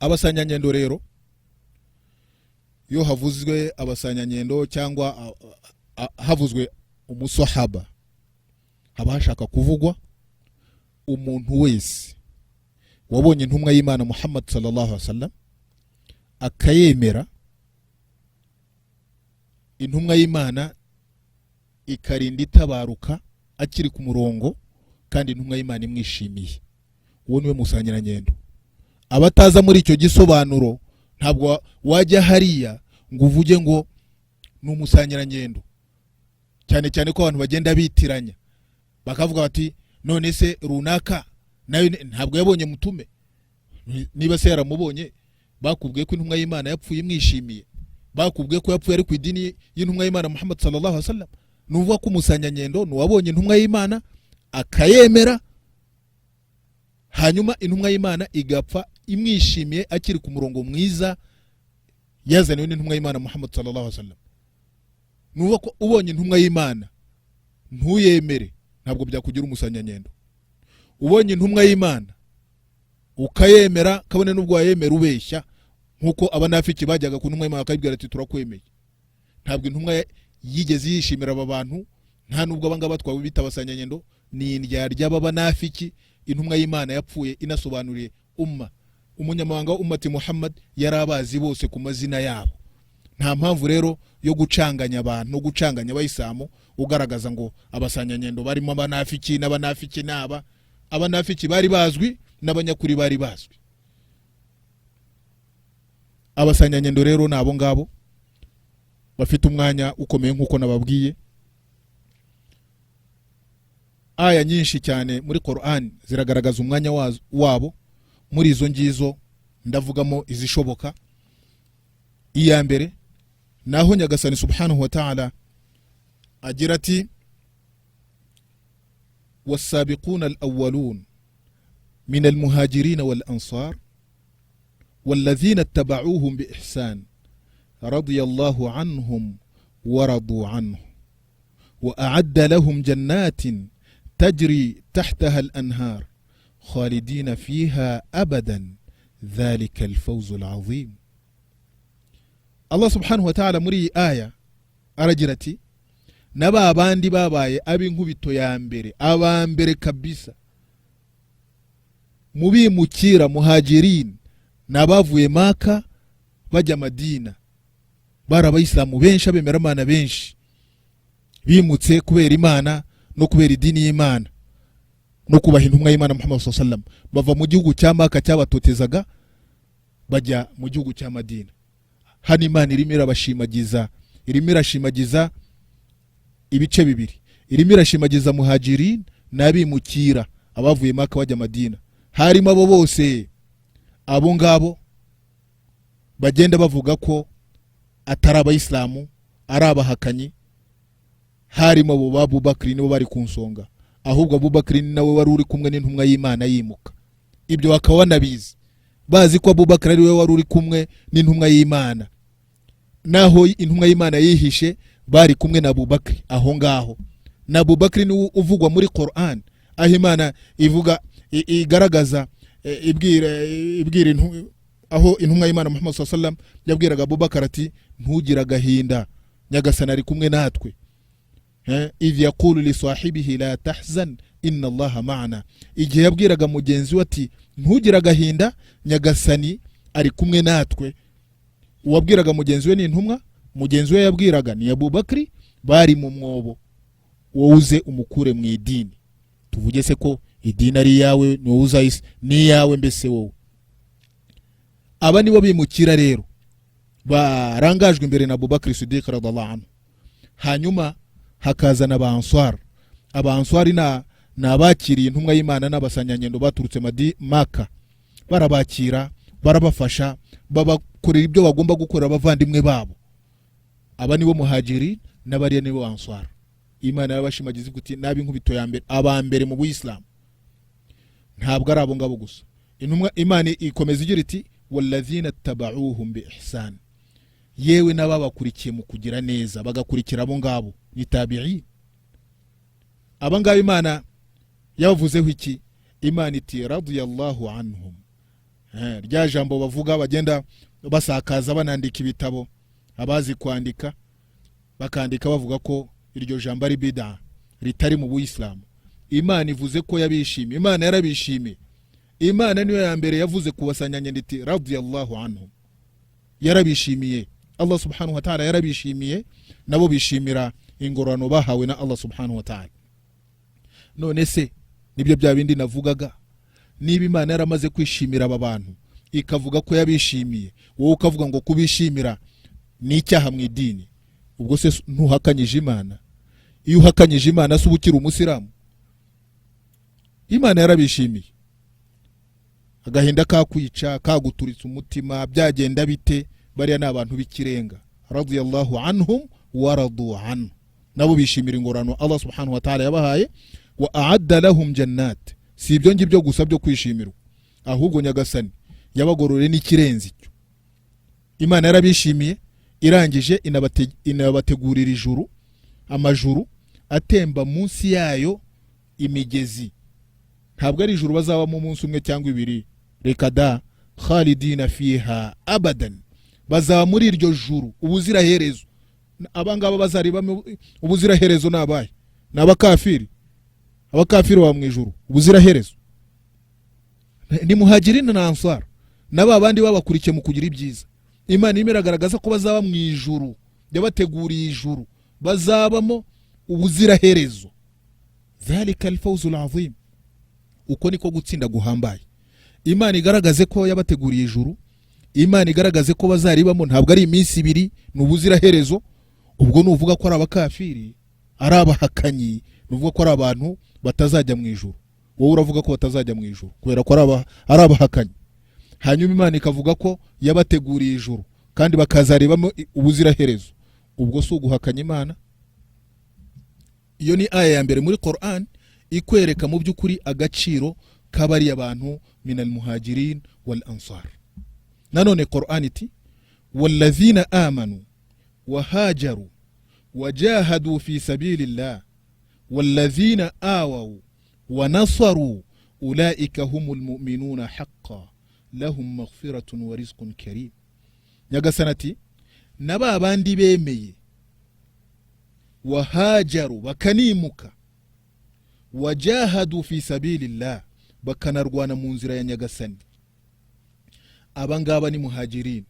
Abasanyanyendo rero, iyo havuzwe abasanyanyendo cyangwa havuzwe umusahaba, haba hashaka kuvugwa umuntu wese wabonye intumwa y'Imana Muhammad sallallahu alaihi wasallam akayemera, intumwa y'Imana ikarinda itabaruka akiri ku murongo, kandi intumwa y'Imana imwishimiye. Uwo niwe musanyanyendo. Abataza muri icyo gisobanuro, ntabwo wajya hariya ngo uvuge ngo ni umusanyanyendo, cyane cyane ko abantu bagenda bitiranya bakavuga bati none se runaka nayo ntabwo yabonye mutume. Niba se yaramubonye, bakubwiye ko intumwa y'Imana yapfuye imwishimiye, bakubwiye ko yapfuye ari ku idini y'intumwa y'Imana Muhammad sallallahu alaihi wasallam. Nuvuga ko umusanyanyendo nuwabonye intumwa y'Imana akayemera, hanyuma intumwa y'Imana igapfa imwishimiye akiri ku murongo mwiza yazaniwe n'intumwa y'Imana Muhammad sallallahu alaihi wasallam. Nuvuga ko ubonye intumwa y'Imana ntuyemere, ntabwo byakugira umusanyanyendo. Ubonye intumwa y'Imana ukayemera, kabone n'ubwo wayemera ubeshya, nkuko abanafiki bajyaga ku ntumwa y'Imana akayibwira ati turakwemeye. Ntabwo intumwa yigeze yishimira aba bantu, nta nubwo abangaba twawe bita abasanyanyendo, ni indyarya b'abanafiki. Intumwa y'Imana yapfuye inasobanuriye umma, umunyamabanga wa ummati Muhammad yarabazi bose ku mazina yabo. Nta mpamvu rero yo gucanganya abantu no gucanganya abayisilamu ugaragaza ngo abasanyanyendo barimo abanafiki n'abanafiki naba. Abanafiki bari bazwi n'abanyakuri bari bazwi. Abasanyanyendo rero nabo ngabo bafite umwanya ukomeye nkuko nababwiye. Aya nyinshi cyane muri Qur'an ziragaragaza umwanya wabo. Muri izo ngizo ndavugamo izishoboka. Iya mbere naho Nyagasani subhanahu wa ta'ala agira ati was-sabiquna al-awwalun min al-muhajirin wal-ansar والذين اتبعوهم بإحسان رضي الله عنهم ورضوا عنه وأعد لهم جنات تجري تحتها الأنهار خالدين فيها أبدا ذلك الفوز العظيم. Allah subhanahu wa ta'ala muri aya aragirati naba abandi babaye abinkubito ya mbere, abambere kabisa mubimukira muhajirin, nabavuye Maka bajya Madina, barabayisilamu benshi, abemera Imana benshi, bimutse kubera Imana no kubera idini y'Imana no kubaha intumwa y'Imana Muhammad sallallahu alaihi wasallam. Bava mu gihugu cya Maka cyabatotezaga bajya mu gihugu cya Madina. Hano Imana irimo irashimagiza ibice bibiri. Irimo irashimagiza muhajirin n'abimukira abavuye Maka bajya Madina, harimo abo bose abo ngabo bagenda bavuga ko atari abayisilamu, ari abahakanyi, harimo abo Abubakari nibo bari ku nsonga, ahubwo Abubakari nawe wari uri kumwe n'intumwa y'Imana yimuka. Ibyo bakaba banabizi, bazi ko Abubakari ari we wari uri kumwe n'intumwa y'Imana, naho intumwa y'Imana yihishe bari kumwe na Abubakari aho ngaho. Na Abubakari ni uvugwa muri Qur'an, aho Imana ivuga igaragaza ibwira aho intumwa y'Imana Muhammad sallallahu alaihi wasallam yabwiraga Abubakari ati ntugira agahinda, Nyagasani ari kumwe natwe. Idh yaqulu li sahibihi la tahzan inna Allaha ma'ana, igihe yabwiraga mugenzi we ati ntugira agahinda, Nyagasani ari kumwe natwe. Uwabwiraga mugenzi we ni intumwa, mugenzi we yabwiraga ni Abubakari, bari mu mwobo, wowe uze umukure mu idini. Tuvuge se ko idini ari yawe, ni wowe uzayise, ni yawe mbese wowe. Aba nibo bimukira rero barangajwe imbere na Abubakar Siddiq radhiallahu anhu. Hanyuma hakazana Abanswar. Abanswari na abakiriye intumwa y'Imana n'abasanyanyendo baturutse Maka, barabakira, barabafasha, babakorera ibyo bagomba gukora abavandimwe babo. Aba nibo Muhajiri n'abariya nibo Answar. Imana yabashimagize guti nabi nkubito ya mbere, abambere mu Buislamu. Ntabwo ari abo ngabo gusa. Intumwa Imana ikomeza igira iti wallazina tabauhum bi ihsan, yewe n'ababakurikiye mu kugira neza, bagakurikira abo ngabo ni tabi'i. Aba ngabo Imana yavuzeho iki? Imana iti radiyallahu anhum. Rya jambo bavuga bagenda basakaza banandika ibitabo, abazi kwandika bakandika bavuga ko iryo jambo ari bid'a, ritari mu Buislamu. Imana ivuze ko yabishimiye, Imana yarabishimiye. Imana niyo ya mbere yavuze kubasanyanya nditi radiyallahu anhum, yarabishimiye. Allah subhanahu wa ta'ala yarabishimiye, nabo bishimira ingorano bahawe na Allah subhanahu wa ta'ala. None se nibyo bya bindi navugaga, niba Imana yaramaze kwishimira aba bantu ikavuga ko yabishimiye, wowe ukavuga ngo kubishimira ni icyaha mu idini, ubwo se ntuhakanyije Imana? Iyo uhakanyije Imana se ubukira umusilamu? Imana yarabishimiye. Agahinda kakwica, kaguturitse umutima, byagenda bite? Bariya n'abantu bikirenga, radiyallahu anhum wa radu anhu, nabo bishimira ingorano Allah subhanahu wa ta'ala yabahaye. Wa a'adda lahum jannat, si ibyo ngibyo gusa byo kwishimirwa, ahubwo Nyagasani yabagorore n'ikirenzi cyo. Imana yarabishimiye, irangije inabategurira ijuru, amajuru atemba munsi yayo imigezi. Ntabwo ari ijuru bazaba mu munsi umwe cyangwa ibiri, reka da, khalidina fiha abadan, bazaba muri iryo juru ubuzira herezo. Abangaba bazariba ubuzira herezo nabaye n'abakafiri. Abakafiri wa mu ijuru ubuzira herezo ni Muhajirina na Ansar, naba abandi babakurikiye mu kugira ibyiza. Imana imeragaragaza ko bazaba mu ijuru, yabateguriye ijuru bazabamo ubuzira herezo. Dhalika alfawzul azim, uko niko gutsinda guhambaye. Imana igaragaze ko yabateguriye ijuru, Imana igaragaze ko bazaribamo, ntabwo ari iminsi ibiri, n'ubuzira herezo. Ubwo nuvuga ko ari abakafiri, ari abahakanyi, nuvuga ko ari abantu batazajya mu ijuru. Wowe uravuga ko batazajya mu ijuru kubera ko ari abahakanyi. Hanyuma Imana ikavuga ko yabateguriye ijuru kandi bakazaribamo ubuzira herezo. Ubwo si uguhakanya Imana? Iyo ni aya ya mbere muri Qur'an ikwereka mu by'ukuri agaciro kabari abantu minal muhajirin wal ansar. Nanone Qur'an iti wallazina amanu wahajaru wajahadu fi sabilillah wallazina awaw wa nasaru ulaika humul mu'minuna haqqan lahum maghfiratun wa rizqun karim. Nyagasanati naba bandi bemeye, wahajaru bakanimuka, wajahadu fi sabilillah bakanarwana mu nzira ya Nyagasani. Abangaba ni muhajirin.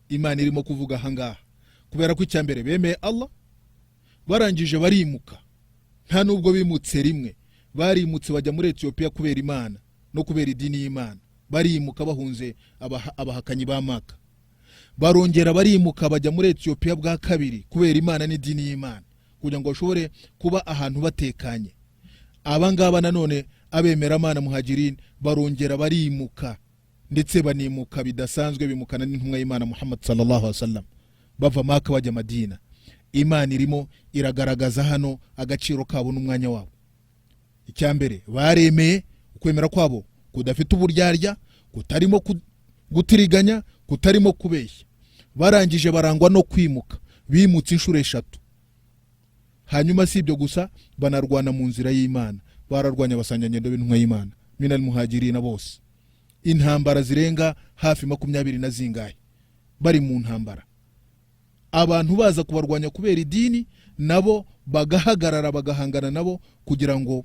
Imana irimo kuvuga hangaha kubera ko icyambere bemeye Allah, barangije barimuka. Nta nubwo bimutse rimwe, barimutse bajya muri Ethiopia kubera Imana no kubera idini y'Imana. Barimuka bahunze abahakanyi ba Maka, barongera barimuka bajya muri Ethiopia bwa kabiri kubera Imana n'idini y'Imana, kugira ngo bashobore kuba ahantu batekanye. abangaba nanone abemeramana muhajirin barongera barimuka ndetse banimuka bidasanzwe bimukana n'intumwa y'Imana Muhammad sallallahu alaihi wasallam bava Maka bajya Madina. Imana irimo iragaragaza hano agaciro kabo n'umwanya wabo. Icyambere baremeye ukwemera kwabo kudafite uburyarya, kutarimo gutiriganya, kutarimo kubeshya. Barangije barangwa no kwimuka, bimutse inshuro 3. Hanyuma si ibyo gusa, banarwana mu nzira y'Imana. Bararwanya abasanganyendo b'intumwa y'Imana minal muhajirina bose. Intambara zirenga hafi 20 na zingahe bari mu ntambara. Abantu baza kubarwanya kubera idini, nabo bagahagarara bagahangana nabo kugira ngo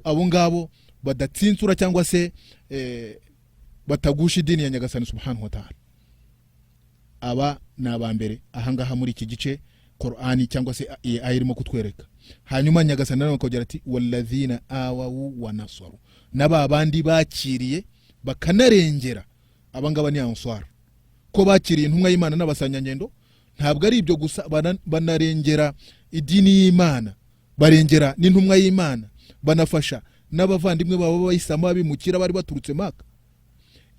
abo ngabo badatsinsura cyangwa se batagusha idini ya Nyagasani subhanahu wa ta'ala. Aba nabambere ahangaha muri iki gice Qur'ani cyangwa se ayirimo kutwereka. Hanyuma Nyagasani nawe akongera ati walladhina awawu wa nasaru, naba bandi bakiriye bakanarengera. Abangaba ni answar, ko bakiriye intumwa y'Imana n'abasanyanyendo. Ntabwo ari ibyo gusa, banarengera idini y'Imana, barengera n'intumwa y'Imana, banafasha n'abavandimwe babo bayisama bimukira bari baturutse Maka.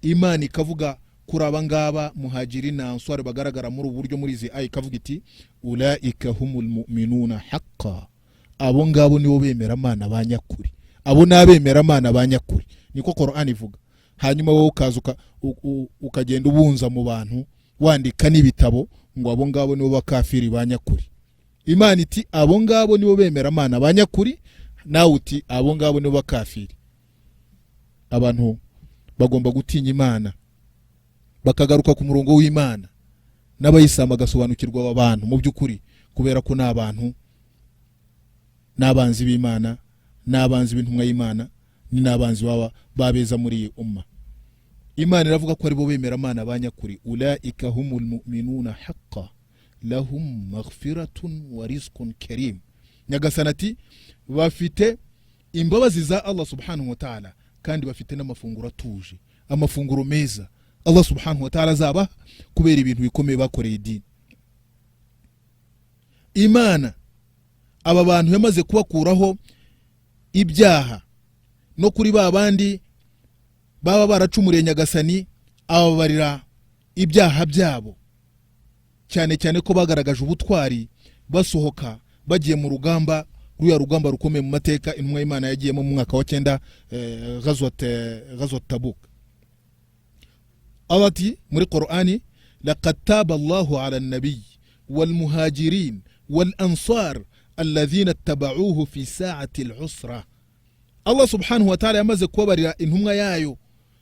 Imana ikavuga kuri abangaba muhajirin na answar bagaragara muri uburyo muri izi aya, ikavuga iti ulaika humul mu'minuna haqqan, abo ngabo nibo bemeramana banyakuri. Abo nabemeramana banyakuri, niko Qur'an ivuga. Hanyuma wowe ukazuka ukagenda ubunza mu bantu wandika n'ibitabo ngo abo ngabo nibo bakafiri banyakuri. Imana iti abo ngabo nibo bemeramana banyakuri, nawe uti abo ngabo nibo bakafiri. Abantu bagomba gutinya Imana, bakagaruka ku murongo w'Imana, n'abayisama gasobanukirwa abantu mu by'ukuri, kubera ko n'abantu n'abanzi b'Imana, n'abanzi b'intumwa y'Imana, ni n'abanzi babeza muri iyi umma. Imana iravuga ko ari bo bemeramana banyakuri. Ulaika humul mu'minuna haqqan lahum maghfiratun wa rizqun karim. Nyagasani ati bafite imbabazi za Allah subhanahu wa ta'ala, kandi bafite n'amafunguro atuje, amafunguro meza Allah subhanahu wa ta'ala azaba kubera ibintu bikomeye bakoreye idini. Imana aba bantu yamaze kubakuraho ibyaha, no kuri babandi baba baracumuriye Nyagasani ababarira ibyaha byabo, cyane cyane ko bagaragaje ubutwari basohoka bagiye mu rugamba, ruya rugamba rukomeye mu mateka intumwa y'Imana yagiyemo mu mwaka wa 9, ghazwat Tabuk. Awati muri Qur'ani laqad taba Allahu ala an-nabiy wal muhajirin wal ansar alladhina ittaba'uhu fi sa'ati al-usra. Allah subhanahu wa ta'ala yamaze kubabarira intumwa yayo,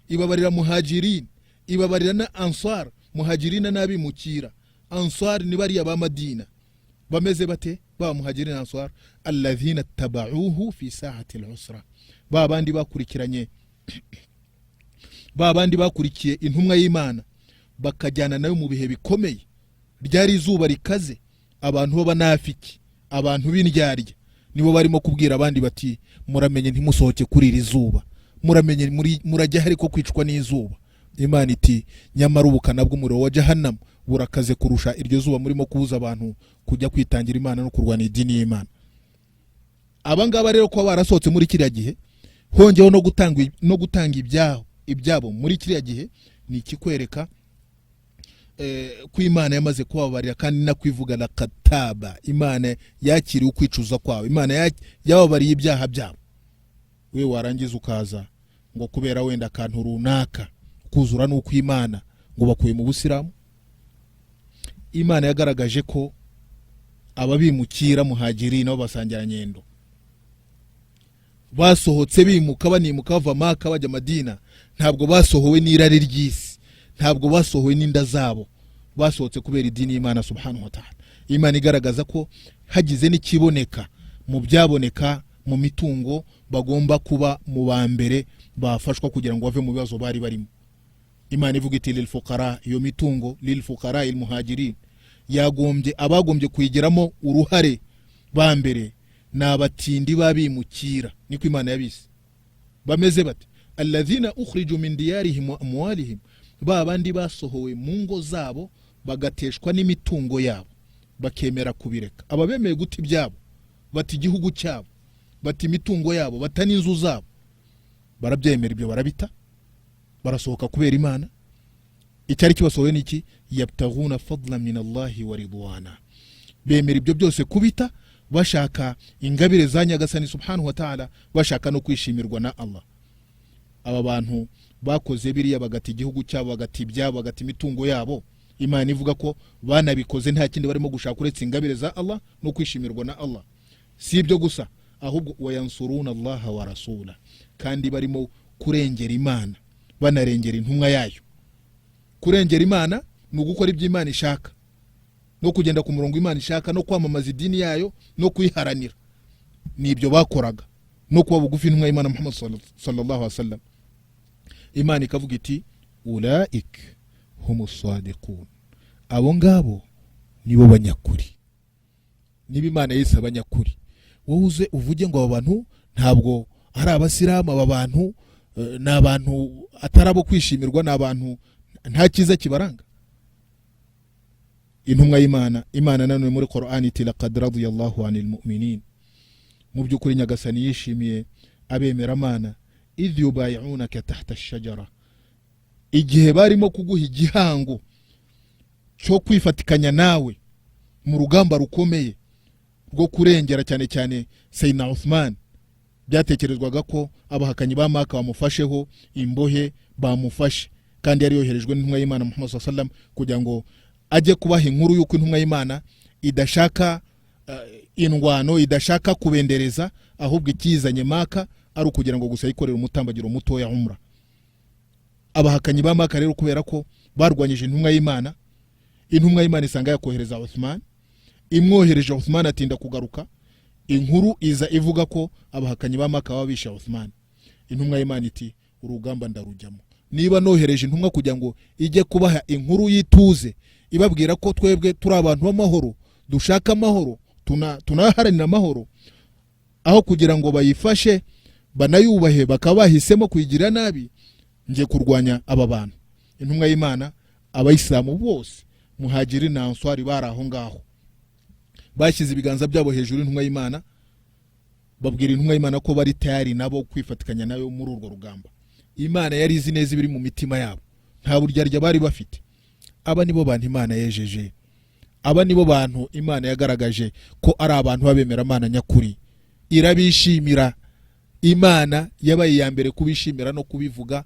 ibabarira muhajirin, ibabarira na ansar. Muhajirina nabi mukira, ansar ni bari aba Madina. Bameze bate ba muhajirin ansar? Alladhina ittaba'uhu fi sa'ati al-usra, babandi bakurikiranye babandi bakurikiye intumwa y'Imana bakajyana nayo mu bihe bikomeye, ryari izuba rikaze, abantu b'abanafiki, abantu b'indyarya, nibo barimo kubwira abandi bati muramenye ntimusohoke kuri iri zuba, muramenye murajya hari ko kwicwa n'izuba. Imana iti nyamara ubukana bw'umuriro wa Jahannam burakaze kurusha iryo zuba murimo kubuza abantu kujya kwitangira Imana no kurwana idini y'Imana. Abangaba rero ko barasohotse muri kiriya gihe, hongeho no gutanga ibyabo muri kiriya gihe, ni ikikwereka ko Imana yamaze kubabarira kandi nakwivuga na kataba. Imana yakiriye ukwicuza kwawe, Imana yababariye ibyaha byabo. We warangiza ukaza ngo kubera wenda akantu runaka kuzura nuko Imana ngo bakuye mu Busilamu. Imana yagaragaje ko ababimukira muhajirin nabo basangira nyendo basohotse bimuka banimuka bava Maka bajya Madina, ntabwo basohowe n'irari ry'isi, ntabwo basohowe n'inda zabo, basohotse kubera idini y'Imana subhanahu wa ta'ala. Imana igaragaza ko hagize n'ikiboneka mu byaboneka mu mitungo, bagomba kuba mu bambere bafashwa kugira ngo bave mu bibazo bari barimo. Imana ivuga iti lil fuqara, iyo mitungo lil fuqara al muhajirin, yagombye abagombye kuyigeramo uruhare bambere n'abatindi babimukira. Niko Imana yabise. Bameze bate? Alladhina ukhriju min diyarihim wa amwalihim, babandi basohowe mu ngo zabo bagateshwa n'imitungo yabo bakemera kubireka. Ababemeye guti byabo bati igihugu cyabo bati imitungo yabo, bata n'inzu zabo, barabyemera ibyo barabita, barasohoka kubera Imana. Icyari kibasohoye niki? Yabtaghuna fadlan min Allahi wa ridwana. Bemera ibyo byose kubita bashaka ingabire za Nyagasani subhanahu wa ta'ala, bashaka no kwishimirwa na Allah. Aba bantu bakoze biriya bagati igihugu cyabo, bagati ibyabo, bagati imitungo yabo, Imana ivuga ko banabikoze nta kindi barimo gushaka uretse ingabire za Allah no kwishimirwa na Allah. Si ibyo gusa, ahubwo wayansuruna Allah wa rasula, kandi barimo kurengera Imana, banarengera intumwa yayo. Kurengera Imana ni ugukora ibyo Imana ishaka, no kugenda ku murongo Imana ishaka, no kwamamaza idini yayo, no kuyiharanira. Ni ibyo bakoraga, no kuba bugufi intumwa y'Imana Muhammad sallallahu alaihi wasallam. Imana ikavuga iti ulaik humus sadiqun, abo ngabo nibo banyakuri. Niba Imana yise abanyakuri, wowe uze uvuge ngo aba bantu ntabwo ari abasiramu, aba bantu n'abantu atarabo kwishimirwa, n'abantu nta kiza kibaranga. Intumwa y'Imana, Imana nanone muri Qur'ani iti laqad radiyallahu anil mu'minin, mu byukuri Nyagasani yishimiye abemera Imana, idh yubay'unaka tahta ash-shajara, igihe barimo kuguha igihango cyo kwifatikanya nawe mu rugamba rukomeye rwo kurengera cyane cyane Sayyidina Uthman. Byatekerezwaga ko abahakanyi ba Maka bamufasheho imbohe, bamufashe, kandi yari yoherejwe n'intumwa y'Imana Muhammad sallallahu alaihi wasallam kugira ngo ajye kubaha inkuru y'uko intumwa y'Imana idashaka indwano, idashaka kubendereza, ahubwo ikizanye Maka ari ukugira ngo gusa yikorera umutambagiro mutoya umra. Abahakanyi ba Maka rero kubera ko barwanyije intumwa y'Imana, intumwa y'Imana isanga yakohereza Uthman, imwohereje Uthman atinda kugaruka, inkuru iza ivuga ko abahakanyi ba Maka babisha Uthman. Intumwa y'Imana iti urugamba ndarujyamo, niba nohereje intumwa kugira ngo ijye kubaha inkuru yituze, ibabwira ko twebwe turi abantu b'amahoro, dushaka amahoro, tunaharanira amahoro, aho kugira ngo bayifashe banayubahe bakaba bahisemo kuyigira nabi, nje kurwanya aba bantu. Intumwa y'Imana, abayisilamu bose, Muhajiri na Answari bari aho ngaho, bashyize ibiganza byabo hejuru y'intumwa y'Imana, babwira intumwa y'Imana ko bari tayari nabo kwifatikanya nayo muri urwo rugamba. Imana yari izi neza ibiri mu mitima yabo, nta buryarya bari bafite. Aba nibo bantu Imana yejeje, aba nibo bantu Imana yagaragaje ko ari abantu babemera Imana nyakuri. Irabishimira. Imana yabaye ya mbere kubishimira no kubivuga,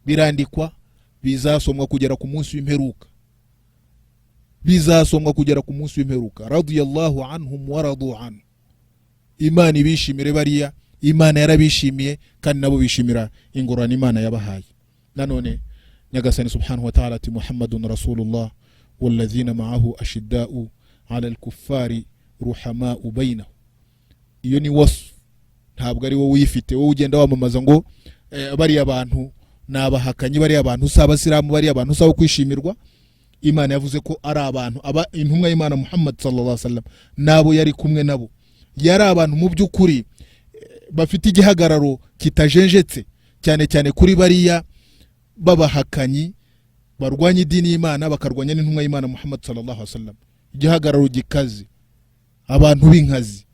birandikwa, bizasomwa kugera ku munsi w'imperuka, bizasomwa kugera ku munsi w'imperuka. Radiyallahu anhum wa radu an. Imana ibishimire bariya, Imana yarabishimiye, kandi nabo bishimira ingorane Imana yabahaye. Nanone Nyagasani subhanahu wa ta'ala ati Muhammadun rasulullah walladhina ma'ahu ashidda'u 'ala al-kuffari ruhama'u bainahum. Iyo ni wasf, ntabwo ari wowe uyifite, wowe ugenda wamamaza ngo bari abantu nabahakanyi, bari abantu usabasiramu, bari abantu usaba kwishimirwa. Imana yavuze ko ari abantu, intumwa y'Imana Muhammad sallallahu alaihi wasallam nabo yari kumwe nabo, yari abantu mu by'ukuri bafite igihagararo kitajenjetse, cyane cyane kuri bariya babahakanyi barwanya idini y'Imana, bakarwanya n'intumwa y'Imana Muhammad sallallahu alaihi wasallam. Igihagararo gikaze, abantu b'inkazi,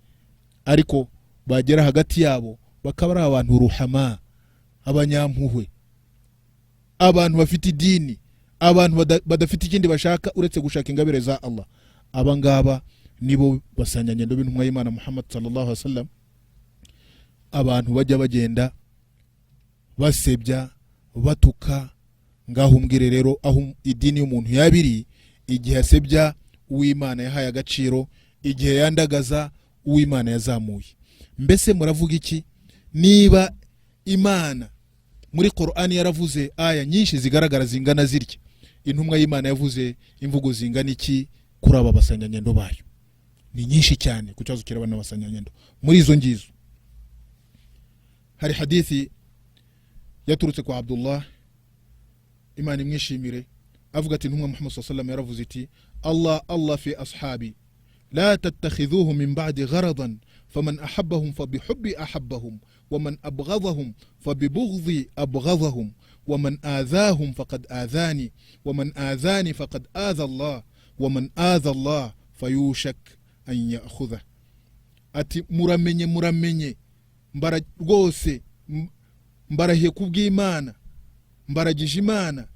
ariko bagera hagati yabo bakaba ari abantu ruhama, abanyampuhwe, abantu bafite idini, abantu badafite ikindi bashaka uretse gushaka ingabire za Allah. Abangaba nibo basanyanyendo b'intumwa y'Imana Muhammad sallallahu alaihi wasallam. Abantu bajya bagenda basebya, batuka, ngaho umbwire rero aho idini y'umuntu yabiri, igihe asebya uw'Imana yahaye agaciro, igihe yandagaza uw'Imana yazamuye. Mbese muravuga iki? Niba Imana muri Qur'ani yaravuze aya nyinshi zigaragara zingana zirya, intumwa y'Imana yavuze imvugo zingana iki kuri aba basanyanyendo bayo? Ni nyinshi cyane ku cyazo kirabana basanyanyendo. Muri izo ngizo hari hadithi yaturutse kwa Abdullah, Imana imwishimire, avuga ati intumwa Muhammad sallallahu alaihi wasallam yaravuze iti Allah fi ashabi la tattakhidhuhu min ba'di gharadan faman ahabbahum fabihubbi ahabbahum waman abghadhahum fabibughdhi abghadhahum waman adhahum faqad adhani waman adhani faqad adha Allah waman adha Allah fayushak an ya'khudha. ati muramenye rwose mbarahiye kubw'Imana, mbaragije Imana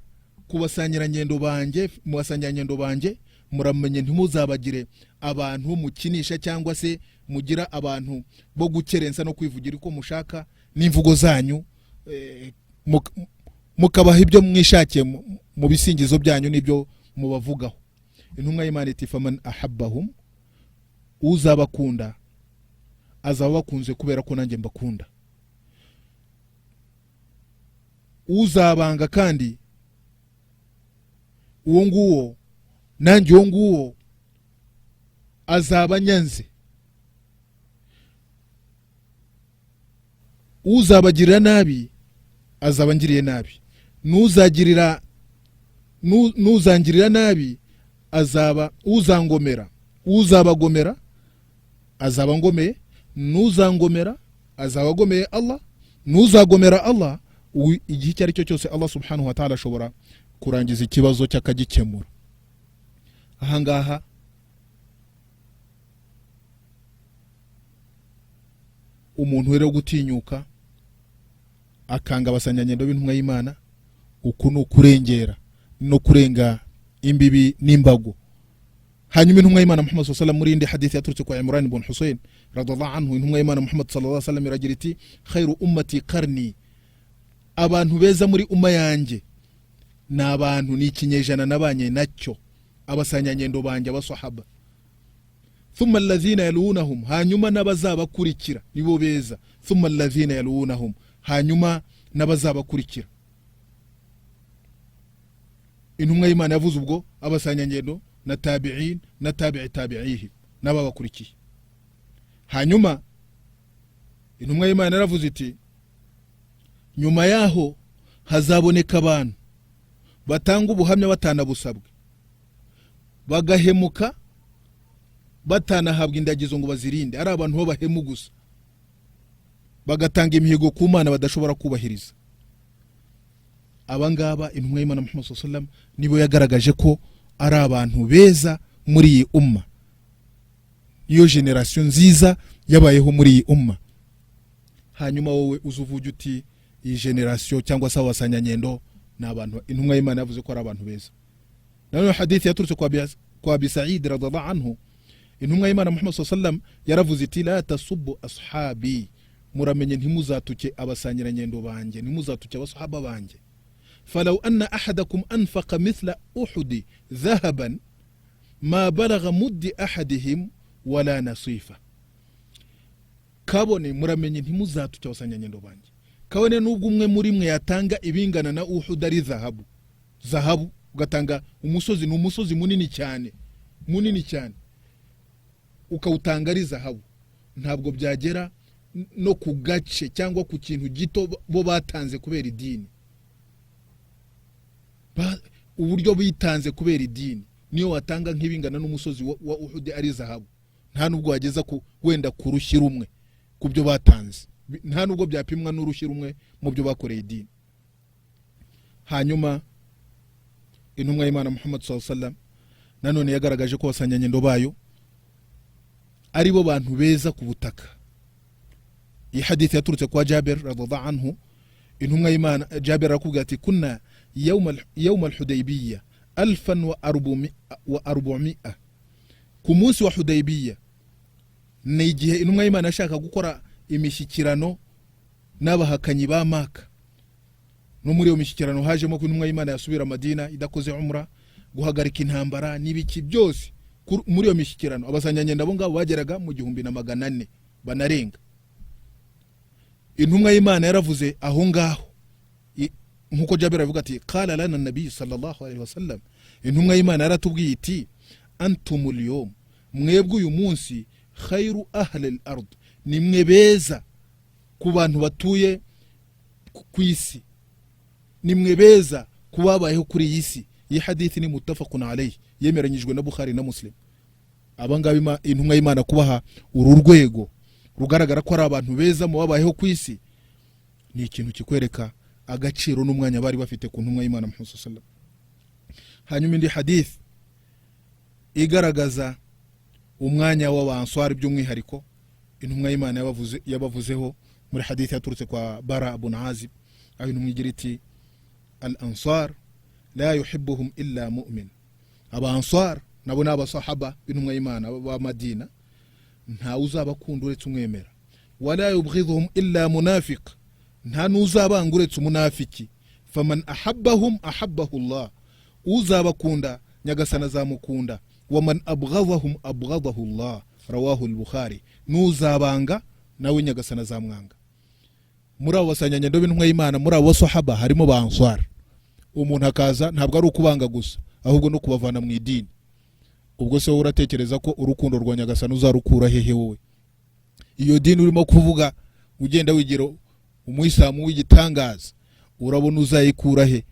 kubasangirangendo banjye, mu basangirangendo banjye muramenye ntimuzabagire abantu mukinisha cyangwa se mugira abantu bo gukerensa no kwivugira uko mushaka n'imvugo zanyu, mukabaha ibyo mwishakiye mu bisingizo byanyu n'ibyo mubavugaho. Intumwa y'Imana iti faman ahabbahum, uzabakunda azaba bakunze kubera ko nanjye mbakunda. Uzabanga kandi uwo nguwo nanjye uwo nguwo azaba nyanze. Uzabagirira nabi azaba ngiriye nabi, nuzangirira nabi azaba uzangomera, uzabagomera azaba ngomeye, nuzangomera azaba agomeye Allah, nuzagomera Allah igihe icyo ari cyo cyose Allah subhanahu wa ta'ala ashobora kurangiza ikibazo cy'akagikemura. Ahangaha umuntu rero gutinyuka akanga abasangirangendo b'intumwa y'Imana, uku ni ukurengera no kurenga imbibi n'imbago. Hanyuma intumwa y'Imana Muhammad sallallahu alaihi wasallam muri indi hadithi yaturutse kwa Imran ibn Husayn radhiallahu anhu, intumwa y'Imana Muhammad sallallahu alaihi wasallam iragira iti khairu ummati qarni, abantu beza muri umma yanjye ni abantu ni ikinyejana nabanye nacyo, abasangirangendo banjye abasahaba. Thumma alladhina yalunahum, hanyuma n'abazabakurikira nibo beza. Thumma alladhina yalunahum, hanyuma n'abazabakurikira. Intumwa y'Imana yavuze ubwo abasangirangendo na tabi'in na tabi'i tabi'ihi n'ababakurikiye. Hanyuma intumwa y'Imana yaravuze iti nyuma yaho hazaboneka abantu batanga ubuhamya batanabusabwe, bagahemuka batanahabwa indagizo ngo bazirinde, ari abantu bo bahemu gusa, bagatanga imihigo ku Mana badashobora kubahiriza. Abangaba intumwa y'Imana Muhammad sallallahu alaihi wasallam nibo yagaragaje ko ari abantu beza muri iyi umma, iyo generation nziza yabayeho muri iyi umma. Hanyuma wowe uzuvuge uti iyi generation cyangwa se abasangirangendo n'abantu, intumwa y'Imana yavuze ko ari abantu beza. Nayo hadithi yaturutse kwa Abi Sa'id radhiallahu anhu, intumwa y'Imana Muhammad sallallahu alaihi wasallam yaravuze iti la tasubbu ashabi, muramenye ntimuzatuke abasangirangendo banjye, ntimuzatuke abasahaba banjye. فلو أن أحدكم أنفق مثل أحد ذهبا ما بلغ مد أحدهم ولا نصيفه. kabone muramenye ntimuzatuke abasangirangendo banjye, kabone nubwo umwe muri mwe yatanga ibingana na Uhud ari zahabu, ugatanga umusozi, ni umusozi munini cyane ukawutanga ari zahabu, ntabwo byagera no ku gace cyangwa ku kintu gito bo batanze kubera idini. Uburyo bitanze kubera idini niyo watanga nk'ibingana n'umusozi wa Uhud ari zahabu, nta nubwo wageza wenda kurushyi rumwe kubyo batanze, nta nubwo byapimwa n'urushyi rumwe mu byo bakoreye idini. Hanyuma intumwa y'Imana Muhammad sallallahu alaihi wasallam nanone yagaragaje ko abasangirangendo bayo ari bo bantu beza ku butaka. Iyi hadithi yaturutse kwa Jabir radhiallahu anhu, intumwa y'Imana Jabir arakubwira ati kunna yawm al-Hudaybiyya 1400, ku munsi wa Hudaybiyya ni igihe intumwa y'Imana ashaka gukora imishyikirano n'abahakanyi ba Maka. No muri iyo mishyikirano hajemo ko intumwa y'Imana yasubira Madina idakoze umra, guhagarika intambara n'ibiki byose. Muri iyo mishyikirano abasangirangendo abo ngabo bageraga mu 1400 banarenga. Intumwa y'Imana yaravuze aho ngaho, nkuko Jabir avuga ati qala lana nabi sallallahu alaihi wasallam, intumwa y'Imana yaratubwiye iti antumul yawm, mwebwe uyu munsi khairu ahli al-ard, ni mwe beza ku bantu batuye ku isi, ni mwe beza kubabayeho kuri iyi si. Iyi hadithi ni muttafaqun alayhi, yemeranyijwe na Bukhari na Muslim. Abangaba intumwa y'Imana kubaha uru rwego rugaragara ko ari abantu beza mu babayeho ku isi, ni ikintu kikwereka agaciro n'umwanya bari bafite ku ntumwa y'Imana Muhammad sallallahu alaihi wasallam. Hanyuma indi hadith igaragaza umwanya w'abanswari by'umwihariko intumwa y'Imana yabavuzeho muri hadith yaturutse kwa Bara ibn Azib aho intumwa igira iti al-ansar la yuhibbuhum illa mu'min. Aba ansar nabo ni abasahaba b'intumwa y'Imana ba Madina, nta uzabakunda uretse umwemera. Wala yubghidhuhum illa munafiq, nta nuzabanga uretse umunafiki. Faman ahabbahum ahabbahu Allah, uzabakunda nyagasana azamukunda. Waman abghadhahum abghadahu Allah, rawahu al-Bukhari. Nuzabanga nawe nyagasana azamwanga. Muri abo basanyanyendo b'intumwa y'Imana, muri abo sahaba harimo ba ansar. Umuntu akaza ntabwo ari ukubanga gusa, ahubwo no kubavana mu idini. Ubwo se uratekereza ko urukundo rwa nyagasana uzarukura hehe wowe? Iyo dini urimo kuvuga ugenda wigira umuyisilamu w'igitangaza, urabona uzayikura he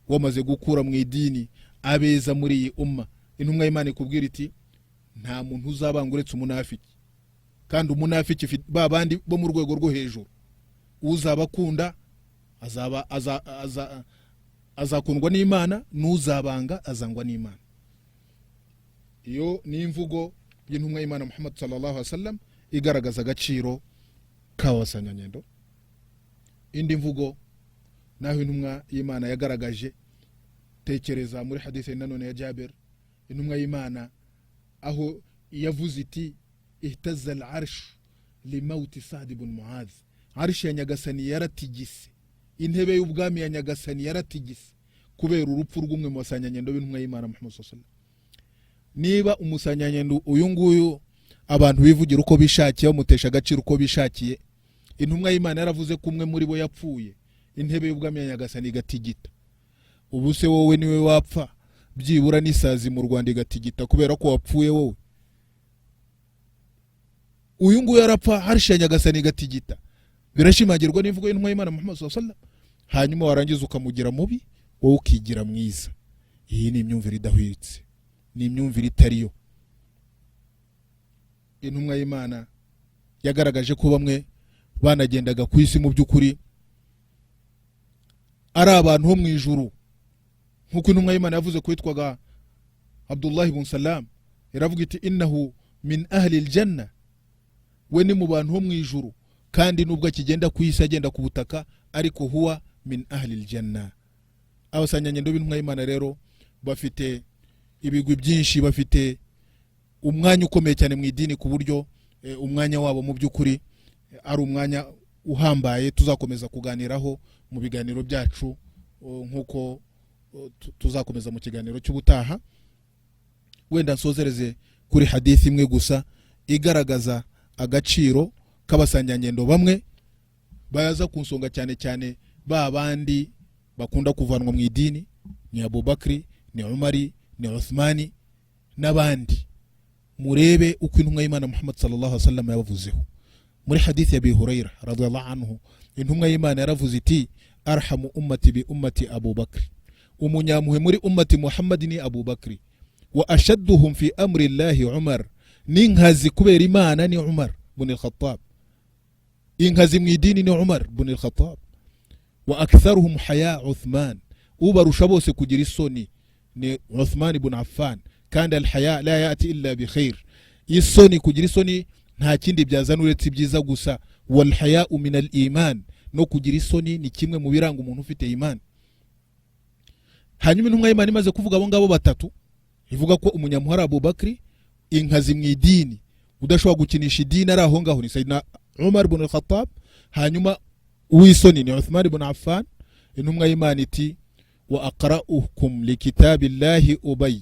wamaze gukura mu idini abeza muri iyi umma? Intumwa y'Imana ikubwira iti nta muntu uzabanga uretse umunafiki, kandi umunafiki babandi bo mu rwego rwo hejuru. Uzabakunda azakundwa n'Imana, n'uzabanga azangwa n'Imana. Iyo ni imvugo y'intumwa y'Imana Muhammad sallallahu alaihi wasallam igaragaza agaciro k'abasanyanyendo. Indi mvugo naho intumwa y'Imana yagaragaje, tekereza muri hadith nanone ya Jabir, intumwa y'Imana aho yavuze iti ihtazza al-arsh li mauti Sa'd ibn Mu'adh. Arsh ya nyagasani yaratigise, intebe y'ubwami ya nyagasani yaratigise kubera urupfu rw'umwe mu basanyanyendo b'intumwa y'Imana Muhammad sallallahu alaihi wasallam. Niba umusanyanyendo uyu nguyu abantu bivugira uko bishakiye, bamutesha agaciro uko bishakiye, intumwa y'Imana yaravuze ko umwe muri bo yapfuye, intebe y'ubwami ya nyagasani igatigita. Ubu se wowe niwe wapfa byibura n'isazi mu Rwanda igatigita kubera ko wapfuye wowe? Uyu nguyu yarapfa, harisha nyagasani igatigita. Birashimagirwa n'imvugo y'intumwa y'Imana Muhammad sallallahu alaihi wasallam, hanyuma warangiza ukamugira mubi, wowe ukigira mwiza. Iyi ni imyumvire idahwitse, ni imyumvire itariyo. Intumwa y'Imana yagaragaje ko bamwe banagendaga ku isi mu by'ukuri ari abantu ho mu ijuru, nkuko intumwa y'Imana yavuze ko yitwaga Abdullah ibn Salam. Iravuga iti innahu min ahli aljanna, we ni mu bantu ho mu ijuru, kandi nubwo akigenda ku isi agenda ku butaka, ariko huwa min ahli aljanna. Abasanyanyendo b'intumwa y'Imana rero bafite ibigwi byinshi, bafite umwanya ukomeye cyane mu idini, ku buryo umwanya wabo mu by'ukuri ari umwanya uhambaye tuzakomeza kuganiraho mu biganiro byacu, nkuko tuzakomeza mu kiganiro cy'ubutaha. Wenda nsozereze kuri hadith imwe gusa igaragaza agaciro k'abasanyanyendo bamwe bayaza kunsonga cyane cyane ba bandi bakunda kuvanwa mu idini, ni Abu Bakri, ni Umari, ni Uthmani n'abandi. Murebe uko intumwa y'Imana Muhammad sallallahu alaihi wasallam yabavuzeho. Muri hadith ya Abi Hurairah radhiyallahu anhu, intumwa y'Imana yaravuze iti arhamu ummati bi ummati Abu Bakr, umunyamuhe muri ummati Muhammad ni Abu Bakri. Wa ashadduhum fi amri Allahi Umar, n'inkazi kubera Imana ni Umar ibn al-Khattab. Inkazi mu idini ni Umar ibn al-Khattab. Wa aktharuhum haya Uthman, ubarusha bose kugira isoni ni Uthman ibn Affan. Kandi al-haya la yati illa bi khair, isoni kugira isoni nta kindi byazana uretse ibyiza gusa. Wal haya'u min al-iman, no kugira isoni ni kimwe mu biranga umuntu ufite iman. Hanyuma intumwa y'Imana imaze kuvuga abo ngabo batatu, ivuga ko umunyamuhara Abu Bakri, inkazi mu idini udashobora gukinisha idini ari aho ngaho ni Sayyidina Umar ibn al-Khattab. Hanyuma uwisoni ni Uthman ibn Affan. Intumwa y'Imana iti wa aqra'ukum li kitabillahi Ubay,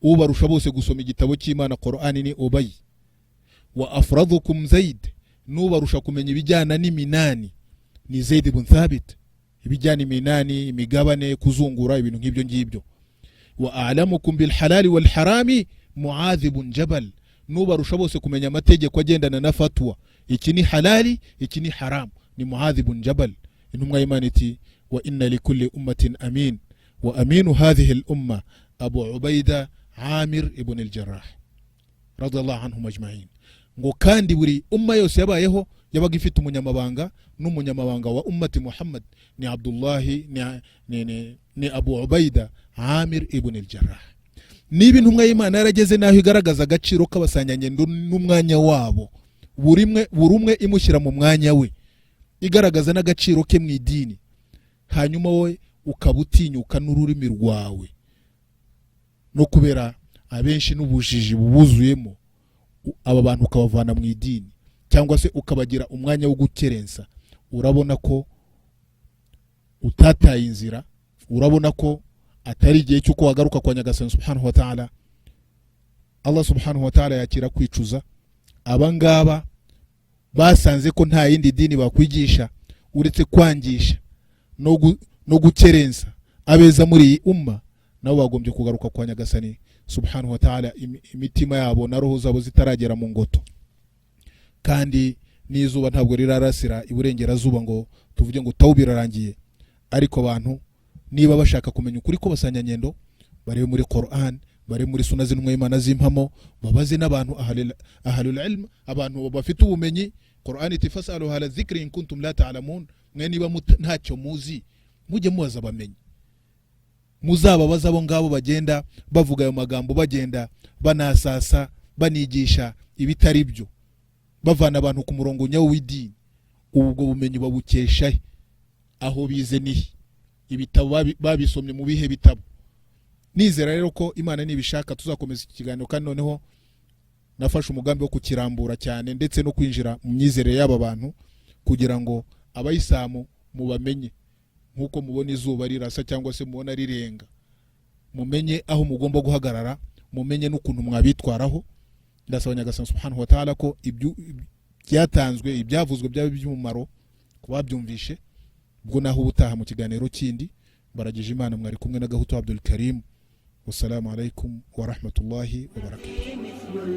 ubarusha bose gusoma igitabo cy'Imana Qur'ani ni Ubay. Wa afradukum Zaid, nubarusha kumenya ibijyana n'iminani ni Zaid ibn Thabit, ibijyana iminani, imigabane, kuzungura, ibintu nk'ibyo ngibyo. Wa a'lamukum bil halali wal harami Mu'adh ibn Jabal, nubarusha bose kumenya amategeko agendana na fatwa, iki ni halali, iki ni haram, ni Mu'adh ibn Jabal. Intumwa y'Imana iti wa inna likulli ummatin amin, wa aminu hadhihi al-umma Abu Ubaida Amir ibn al-Jarrah radiyallahu anhum ajma'in. Ngo kandi buri umma yose yabayeho yabaga ifite umunyamabanga, n'umunyamabanga wa ummati Muhammad ni Abdullah ni Abu Ubaida Amir ibn al-Jarrah. Niba intumwa y'Imana yarageze naho igaragaza agaciro k'abasanyanyendo n'umwanya wabo buri umwe imushyira mu mwanya we, igaragaza n'agaciro ke mu idini, hanyuma wowe ukaba utinyuka n'ururimi rwawe, no kubera abenshi n'ubujiji bubuzuyemo, aba bantu ukabavana mu idini cyangwa se ukabagira umwanya wo gukerensa. Urabona ko utataye inzira, urabona ko atari igihe cy'uko wagaruka kwa Nyagasani subhanahu wa ta'ala. Allah subhanahu wa ta'ala yakira kwicuza abangaba basanze ko nta yindi dini bakwigisha uretse kwangisha no gukerensa abeza muri iyi umma, nabo bagombye kugaruka kwa Nyagasani subhanahu wa ta'ala imitima yabo na roho zabo zitaragera mu ngoto. Kandi n'izuba ntabwo rirarasira iburengerazuba ngo tuvuge ngo tawu birarangiye, ariko abantu niba bashaka kumenya ukuri ko basanyanyendo, bari muri Qur'an, bari muri sunna z'intumwa y'Imana z'impamo, babaze n'abantu ahlul ilm, abantu bafite ubumenyi. Qur'an itifasalu hala dhikri in kuntum la ta'lamun, mwe niba ntacyo muzi mujye mubaza bamenye. Muzababaza abo ngabo bagenda bavuga ayo magambo, bagenda banasasa banigisha ibitari byo, bavana abantu ku murongo nyawo w'idini. Ubwo bumenyi babukesha aho bize nihi, ibitabo babisomye mu bihe bitabo. Nizera rero ko Imana nibishaka tuzakomeza iki kiganiro, kandi noneho nafashe umugambi wo kukirambura cyane ndetse no kwinjira mu myizerere y'aba bantu, kugira ngo abayisilamu mubamenye nkuko mubona izuba rirasa cyangwa se mubona rirenga, mumenye aho mugomba guhagarara, mumenye n'ukuntu mwabitwaraho. Ndasaba Nyagasani subhanahu wa ta'ala ko byatanzwe ibyavuzwe byaba by'umumaro kubabyumvishe. Ubwo naho ubutaha mu kiganiro kindi, baragije Imana mwari kumwe na Gahutu Abdul Karim. Wassalamu alaikum wa rahmatullahi wa barakatuh.